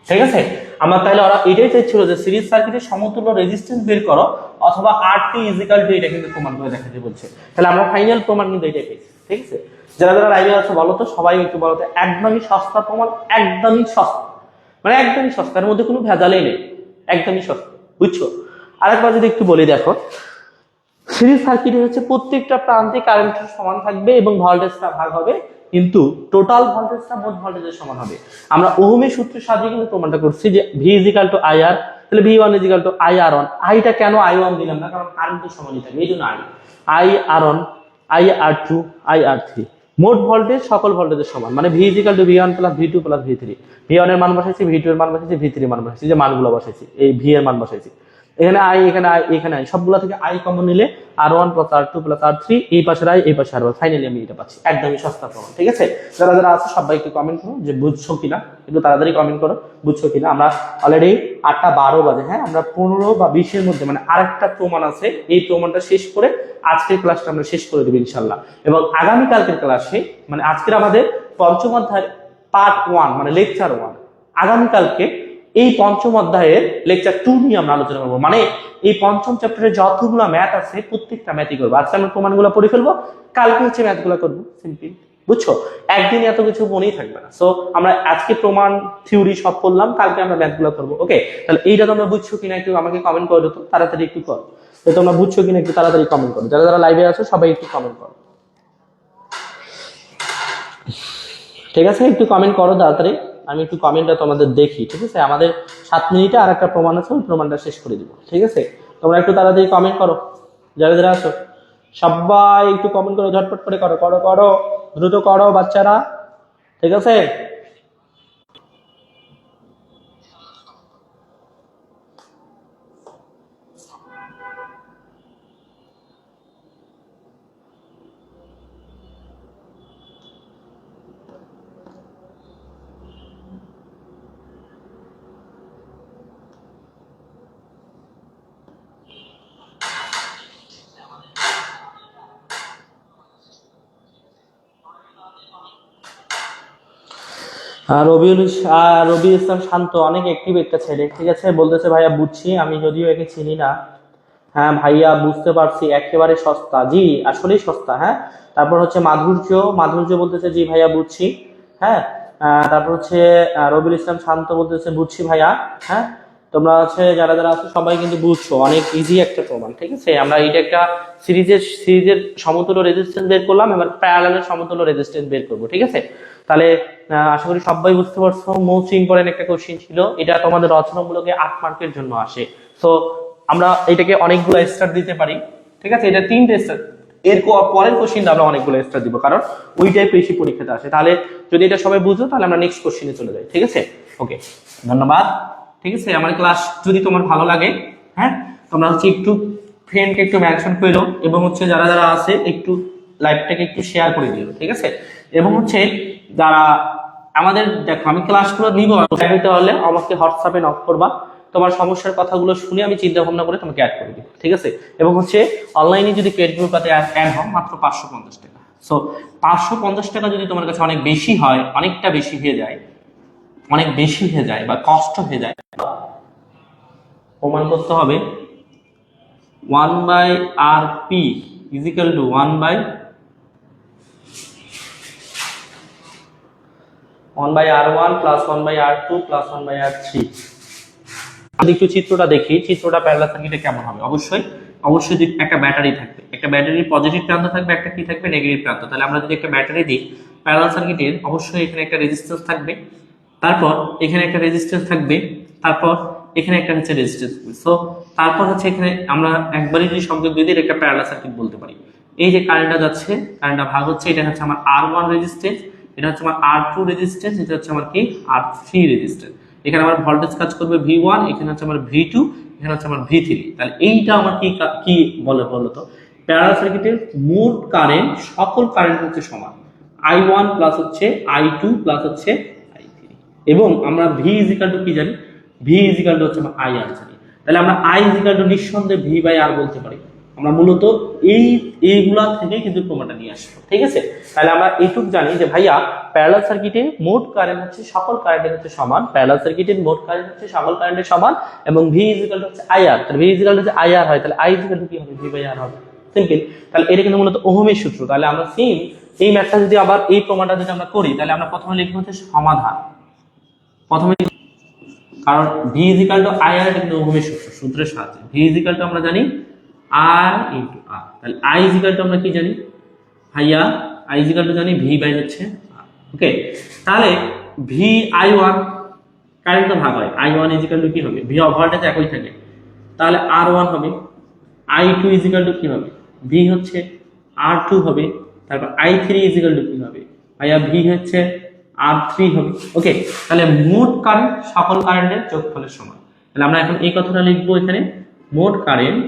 ঠিক আছে, আমরা তাহলে ওরা এটাই চাইছিল যে সিরিজ সার্কিটের সমতুল্য রেজিস্ট্যান্স বের করো অথবা RT ইজ ইকুয়াল টু, এটা কিন্তু প্রমাণ করে দেখাতে বলছে। তাহলে আমরা ফাইনাল প্রমাণ কিন্তু এটাই পেয়েছি। ঠিক আছে, যারা যারা লাইভে আছে বলো তো, সবাই একটু বলো তো, একদমই সস্তা প্রমাণ, একদমই সস্তা, মানে একদমই সস্তার মধ্যে কোনো ভেজালই নেই, একদমই সস্তা, বুঝছো? আরেকবার যদি একটু বলি, দেখো সিরিজ সার্কিটে হচ্ছে প্রত্যেকটা প্রান্তে কারেন্টের সমান থাকবে এবং ভোল্টেজটা ভাগ হবে, কিন্তু টোটাল ভোল্টেজটা মোট ভোল্টেজের সমান হবে। আমরা ওহমের সূত্রের সাহায্যে কিন্তু প্রমাণটা করছি যে V is equal to IR, তাহলে V1 is equal to IR1। আইটা কেন I1 দিলাম না, কারণ কারেন্ট তো সমানই থাকে, এই জন্য IR1 IR2 IR3। মোট ভোল্টেজ সকল ভোল্টেজের সমান, মানে V is equal to V1 plus V2 plus V3। V1 এর মান বসাইছি, V2 এর মান বসাইছি, V3 এর মান বসাইছি, যে মানগুলো বসাইছি, এই V এর মান বসাইছি, এখানে I এখানে I এখানে I, সবগুলা থেকে I কমন নিলে R1 plus R2 plus R3, এই পাশের I এই পাশে R1, ফাইনালি আমি এটা পাচ্ছি, একদমই সস্তা প্রমাণ। ঠিক আছে, যারা যারা আছে সবাই একটু কমেন্ট করো যে বুঝছো কিনা, একটু তাড়াতাড়ি কমেন্ট করো বুঝছো কিনা। আমরা অলরেডি 8:12 বাজে, হ্যাঁ আমরা 15 বা 20 এর মধ্যে মানে আরেকটা প্রমাণ আছে, এই প্রমাণটা শেষ করে আজকের ক্লাসটা আমরা শেষ করে দেব ইনশাআল্লাহ। এবং আগামী কালকের ক্লাসে মানে আজকের আমাদের পঞ্চম অধ্যায় পার্ট 1 মানে লেকচার 1, আগামী কালকে এই পঞ্চম অধ্যায়ের লেকচার 2 নিয়ে আমরা আলোচনা করবো। মানে এই পঞ্চম চ্যাপ্টারে যতগুলো ম্যাথ আছে প্রত্যেকটা ম্যাথই করবো। আজকে আমরা প্রমাণগুলো পড়ে ফেলবো, কালকে হচ্ছে ম্যাথগুলো করবো, সিম্পল, বুঝছো? একদিন এত কিছু মনেই থাকবে না। সো আমরা আজকে প্রমাণ থিওরি সব পড়লাম, কালকে আমরা ম্যাথগুলো করবো। ওকে, তাহলে এইটা তোমরা বুঝছো কিনা একটু আমাকে কমেন্ট করে দিও, তাড়াতাড়ি একটু করো, তো তোমরা বুঝছো কিনা একটু তাড়াতাড়ি কমেন্ট করো। যারা যারা লাইভে আছো সবাই একটু কমেন্ট করো, ঠিক আছে? একটু কমেন্ট করো তাড়াতাড়ি, আমি একটু কমেন্টটা তোমাদের দেখি। ঠিক আছে, আমাদের 7 মিনিটে আর একটা প্রমাণ আছে, ওই প্রমাণটা শেষ করে দিব। ঠিক আছে, তোমরা একটু তাড়াতাড়ি কমেন্ট করো, যারা যারা আছো সবাই একটু কমেন্ট করো, ঝটপট করে করো, করো করো, দ্রুত করো বাচ্চারা। ঠিক আছে, রবি ইসলাম শান্ত অনেক অ্যাক্টিভ একটা ছেলে। ঠিক আছে, বলতেছে ভাইয়া বুঝছি, আমি যদিও একে চিনি না। হ্যাঁ ভাইয়া বুঝতে পারছি, একেবারে সস্তা, জি আসলেই সস্তা। হ্যাঁ, তারপর হচ্ছে মাধুর্য বলতেছে জি ভাইয়া বুঝছি। হ্যাঁ, তারপর হচ্ছে রবিউল ইসলাম শান্ত বলতেছে বুঝছি ভাইয়া। হ্যাঁ, তোমরা হচ্ছে যারা যারা আছো সবাই কিন্তু বুঝছো, অনেক ইজি একটা প্রমাণ। ঠিক আছে, আমরা এটা একটা সিরিজের সমতুল্য রেজিস্ট্যান্স বের করলাম, এবার প্যারালালের সমতুল্য রেজিস্ট্যান্স বের করবো। ঠিক আছে, তাহলে আশা করি সবাই বুঝতে পারছো। মোস্ট ইম্পর্টেন্ট একটা কোশ্চেন ছিল, এটা তোমাদের রচনামূলকে 8 মার্কের জন্য আসে। তো আমরা এটাকে অনেকগুলো স্টার দিতে পারি। ঠিক আছে, এটা 3টে স্টার, এর পরের কোশ্চেনটা আমরা অনেকগুলো স্টার দিব, কারণ ওই টাইপ বেশি পরীক্ষাতে আসে। তাহলে যদি এটা সবাই বুঝো তাহলে আমরা নেক্সট কোশ্চেনে চলে যাই। ঠিক আছে, ওকে, ধন্যবাদ। ঠিক আছে, আমার ক্লাস যদি তোমার ভালো লাগে, হ্যাঁ তোমরা হচ্ছে একটু ফ্রেন্ডকে একটু মেনশন করে দাও, এবং হচ্ছে যারা যারা আছে একটু লাইভটাকে একটু শেয়ার করে দিও। ঠিক আছে, এবং হচ্ছে যারা আমাদের দেখো আমি ক্লাসগুলো নিব, নিতে হলে আমাকে হোয়াটসঅ্যাপে নক করবা, তোমার সমস্যার কথাগুলো শুনে আমি চিন্তা ভাবনা করে তোমাকে অ্যাড করে দিব। ঠিক আছে, এবং হচ্ছে অনলাইনে যদি পেড গ্রুপে অ্যাড হও মাত্র 550 টাকা। সো 550 টাকা যদি তোমার কাছে অনেক বেশি হয়, অনেকটা বেশি হয়ে যায়, অনেক বেশি হয়ে যায় বা কষ্ট হয়ে যায়, প্রমাণ করতে হবে 1/rp is equal to 1/r1 plus 1/r2 plus 1/r3। একটু চিত্রটা দেখি, চিত্রটা প্যারালাল সার্কিটে কেমন হবে। অবশ্যই একটা ব্যাটারি থাকবে, একটা ব্যাটারির পজিটিভ প্রান্ত থাকবে, একটা কি থাকবে নেগেটিভ প্রান্ত। তাহলে আমরা যদি একটা ব্যাটারি দিই প্যারালাল সার্কিটের, অবশ্যই এখানে একটা রেজিস্ট্যান্স থাকবে, তারপর এখানে একটা রেজিস্ট্যান্স থাকবে, তারপর এখানে একটা হচ্ছে রেজিস্ট্যান্স। সো তারপর হচ্ছে এখানে আমরা একবারই যদি সংযোগ দিয়ে দিই একটা প্যারালাল সার্কিট বলতে পারি। এই যে কারেন্টটা যাচ্ছে, কারেন্টটা ভাগ হচ্ছে, এটা হচ্ছে আমার R1 রেজিস্ট্যান্স, এটা হচ্ছে আমার R2 রেজিস্ট্যান্স, এটা হচ্ছে আমার কি R3 রেজিস্ট্যান্স। এখানে আমার ভোল্টেজ কাজ করবে V1, এখানে হচ্ছে আমার V2, এখানে হচ্ছে আমার V3। তাহলে এইটা আমার কি বলে বলতো, প্যারালাল সার্কিটের মোট কারেন্ট, সকল কারেন্ট হচ্ছে সমান, I1 প্লাস হচ্ছে I2 প্লাস হচ্ছে I3। এবং আমরা V ইজিক্যাল টু কি জানি, V ইজিক্যাল টু হচ্ছে আমার IR জানি। তাহলে আমরা I ইজিক্যাল টু নিঃসন্দেহে V/R বলতে পারি। আমরা মূলত এইগুলা থেকে কিন্তু প্রমাণটা নিয়ে আসবো, ঠিক আছে। তাহলে আমরা এইটুকু জানি যে ভাইয়া প্যারালাল সার্কিটে মোট কারেন্ট হচ্ছে সকল কারেন্টের হচ্ছে সমান, প্যারালাল সার্কিটের মোট কারেন্ট হচ্ছে সকল কারেন্টের সমান, এবং V ইজিক্যাল টু হচ্ছে IR। তাহলে V ইজিক্যাল টু হচ্ছে IR হয়, তাহলে I ইজিক্যাল টু কি হবে, V/R হবে। সিম্পল। তাহলে এটা কিন্তু মূলত ওহমের সূত্র। তাহলে আমরা সেম এই ম্যাথটা যদি আবার এই প্রমাণটা যদি আমরা করি, তাহলে আমরা প্রথমে লিখবো হচ্ছে সমাধান। প্রথমে কারণ V ইজিক্যাল টু IR কিন্তু ওহমের সূত্রের সাহায্যে V ইজিক্যাল টু আমরা জানি I ইনটু R। তাহলে I ইজিক্যাল টু আমরা কি জানি ভাইয়া, I ইজিক্যাল টু জানি V বাই হচ্ছে R। ওকে, তাহলে VI1 কারেন্ট তো ভাগ হয়, I1 ইজিক্যাল টু কি হবে, V ভোল্টেজ একই থাকে, তাহলে R1 হবে। I2 ইজিক্যাল টু কি হবে, V হচ্ছে R2 হবে। তারপর I3 ইজিক্যাল টু কি হবে ভাইয়া, V হচ্ছে R3 হবে। ওকে, তাহলে মোট কারেন্ট সকল কারেন্টের যোগফলের সমান। তাহলে আমরা এখন এই কথাটা লিখবো এখানে, মোট কারেন্ট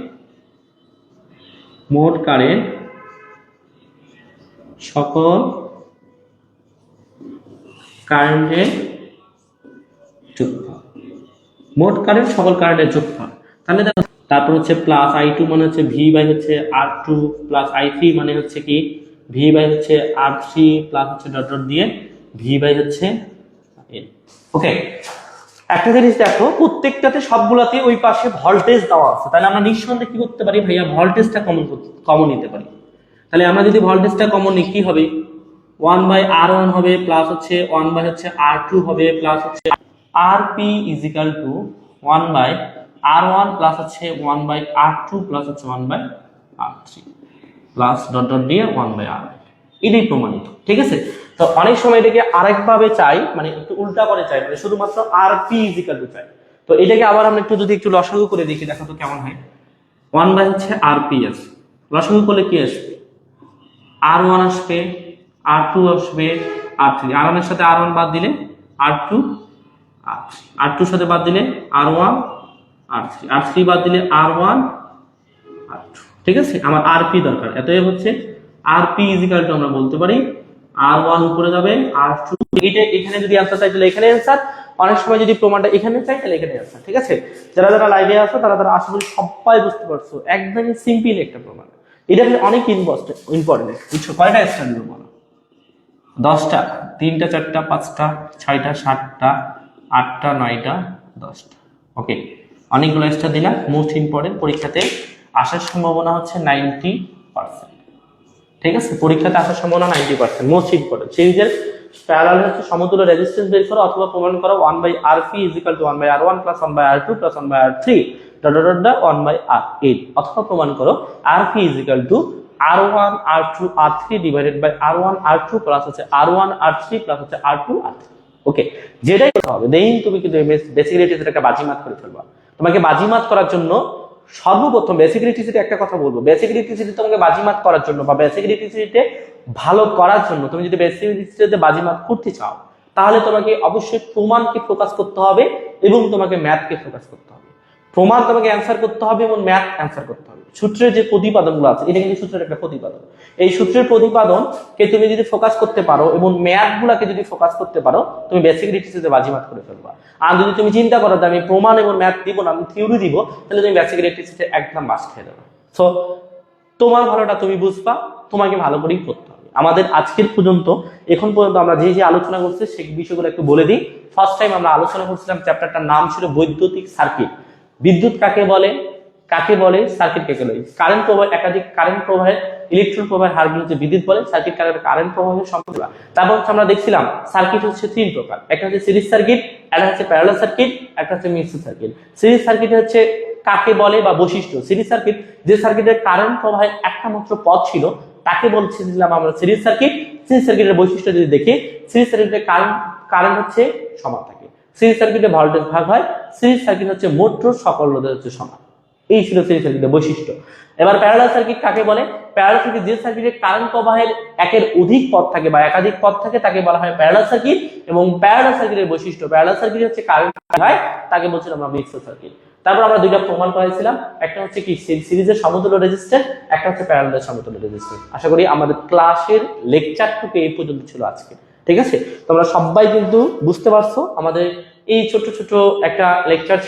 সকল কারেন্টের যোগফল, মোট কারেন্ট সকল কারেন্টের যোগফল। তাহলে তারপর হচ্ছে প্লাস I2 মানে হচ্ছে V বাই হচ্ছে R2 প্লাস I3 মানে হচ্ছে কি V বাই হচ্ছে R3 প্লাস হচ্ছে ডট ডট দিয়ে V বাই হচ্ছে N। ওকে, একটা জিনিস দেখো, প্রত্যেকটাতে সবগুলাতে ওই পাশে ভোল্টেজ দেওয়া আছে। তাহলে আমরা নিঃসন্দেহে কি করতে পারি ভাইয়া, ভোল্টেজটা কমন নিতে পারি। তাহলে আমরা যদি ভোল্টেজটা কমন নিই কি হবে, 1/R1 হবে প্লাস হচ্ছে 1/R2 হবে প্লাস হচ্ছে RP is equal to 1/R1 plus হচ্ছে 1/R2 প্লাস হচ্ছে 1/R3 প্লাস ডট ডট দিয়ে 1/R। এটাই প্রমাণিত, ঠিক আছে। তো অনেক সময় এটাকে আরেকভাবে চাই, মানে একটু উল্টা করে চাই, মানে শুধুমাত্র RP ইজিক্যাল টু চাই। তো এটাকে আবার আমরা একটু লসাগু করে দেখি, দেখো তো কেমন হয়। 1 হচ্ছে RP আছে, লসাগু করলে কি আসবে, R1 আসবে, R2 আসবে, R3। R1 এর সাথে R1 বাদ দিলে R2, R3, R2 এর সাথে বাদ দিলে R1, R3, R3 বাদ দিলে R1, R2। ঠিক আছে, আমার RP দরকার, এতএব হচ্ছে RP ইজিক্যাল টু আমরা বলতে পারি R1 উপরে যাবে R2। এটা এখানে যদি অ্যানসার চাই তাহলে এখানে অ্যানসার, অনেক সময় যদি প্রমাণটা এখানে চাই তাহলে এখানে অ্যানসার। ঠিক আছে, যারা লাইভে আসো তারা আশা করি সবাই বুঝতে পারছো, একদমই সিম্পল একটা প্রমাণ। এটা অনেক ইম্পর্টেন্ট, বুঝছো। কয়টা স্টার দিব বলো, 10টা, 3টা 4টা 5টা 6টা 7টা 8টা 9টা 10টা। ওকে, অনেকগুলো স্টার দিলাম। মোস্ট ইম্পর্টেন্ট, পরীক্ষাতে আসার সম্ভাবনা হচ্ছে 90%। ঠিক আছে, পরীক্ষাতে আসার সম্ভাবনা 90%। মোস্ট ইম্পর্টেন্ট সিরিজের প্যারালাল হচ্ছে সমতুল্য রেজিস্ট্যান্স বের করো অথবা প্রমাণ করো 1/RP is equal to 1/R1 plus 1/R2 plus 1/R3 dot dot dot 1/R8, অথবা প্রমাণ করো RP is equal to R1 R2 R3 divided by R1 R2 plus হচ্ছে R1 R3 প্লাস হচ্ছে R2 R3। ওকে, যেটাই কথা হবে দেন তুমি কিন্তু বেসিক ইলেকট্রিসিটিটাকে বাজিমাত করে ফেলবা। তোমাকে বাজিমাত করার জন্য সর্বপ্রথম বেসিক ইলেকট্রিসিটি একটা কথা বলবো, বেসিক ইলেকট্রিসিটি তোমাকে বাজিমাত করার জন্য বা বেসিক ইলেকট্রিসিটিতে ভালো করার জন্য, তুমি যদি বেসিক ইলেকট্রিসিটিতে বাজিমাত করতে চাও তাহলে তোমাকে অবশ্যই প্রমাণকে ফোকাস করতে হবে এবং তোমাকে ম্যাথকে ফোকাস করতে হবে। প্রমাণ তোমাকে অ্যান্সার করতে হবে এবং ম্যাথ অ্যান্সার করতে হবে। সূত্রের যে প্রতিপাদনগুলো আছে, এটা কিন্তু সূত্রের একটা প্রতিপাদন। এই সূত্রের প্রতিপাদনকে তুমি যদি ফোকাস করতে পারো এবং ম্যাথগুলোকে যদি ফোকাস করতে পারো, তুমি বেসিক ইলেকট্রিসিটিতে বাজিমাত করে ফেলবা। আর যদি তুমি চিন্তা করো যে আমি প্রমাণ এবং ম্যাথ দিব না, আমি থিওরি দিব, তাহলে তুমি বেসিক ইলেকট্রিসিটি একদম বাস খেয়ে যাবে। সো তোমার ভালোটা তুমি বুঝবা, তোমাকে ভালো করেই করতে হবে। আমাদের আজকের পর্যন্ত এখন পর্যন্ত আমরা যে আলোচনা করছি সেই বিষয়গুলো একটু বলে দিই। ফার্স্ট টাইম আমরা আলোচনা করছিলাম, চ্যাপ্টারটার নাম ছিল বৈদ্যুতিক সার্কিট। বিদ্যুৎ কাকে বলে, সার্কিট কাকে বলে? কারেন্ট প্রবাহ, একাধিক কারেন্ট প্রবাহের ইলেকট্রন প্রবাহের হারকে হচ্ছে বিদ্যুৎ বলে, সার্কিট কারেন্ট প্রবাহের সম্পর্ক। তারপর হচ্ছে আমরা দেখছিলাম সার্কিট হচ্ছে তিন প্রকার, একটা হচ্ছে সিরিজ সার্কিট, একটা হচ্ছে প্যারালাল সার্কিট, একটা হচ্ছে মিক্সড সার্কিট। সিরিজ সার্কিট হচ্ছে কাকে বলে বা বৈশিষ্ট্য, সিরিজ সার্কিট যে সার্কিটের কারেন্ট প্রবাহের একটা মাত্র পথ ছিল তাকে বলছিলাম আমরা সিরিজ সার্কিট। সিরিজ সার্কিটের বৈশিষ্ট্য যদি দেখি, সিরিজ সার্কিটের কারেন্ট হচ্ছে সমান থাকে, সিরিজ সার্কিটে ভোল্টেজ ভাগ হয়, সিরিজ সার্কিট হচ্ছে মোট সকল রোধের হচ্ছে সমান। এই ছিল সিরিজ সার্কিটের বৈশিষ্ট্য। এবার প্যারালাল সার্কিট কাকে বলে? প্যারালাল সার্কিট যে সার্কিটের কারেন্ট প্রবাহের একের অধিক পথ থাকে বা একাধিক পথ থাকে তাকে বলা হয় প্যারালাল সার্কিট। এবং প্যারালাল সার্কিটের বৈশিষ্ট্য, প্যারালাল সার্কিট হচ্ছে কারেন্ট হয়, তাকে বলছিলাম আমরা মিক্সড সার্কিট। তারপর আমরা দুইটা প্রমাণ করাইছিলাম, একটা হচ্ছে কি সিরিজের সমতুল্য রেজিস্ট্যান্স, একটা হচ্ছে প্যারালালের সমতুল্য রেজিস্ট্যান্স। আশা করি আমাদের ক্লাসের লেকচারটুকু এই পর্যন্ত ছিল আজকে, ঠিক আছে? তোমরা সবাই কিন্তু বুঝতে পারছো আমাদের এই ছোট ছোট একটা লেকচার ছিল।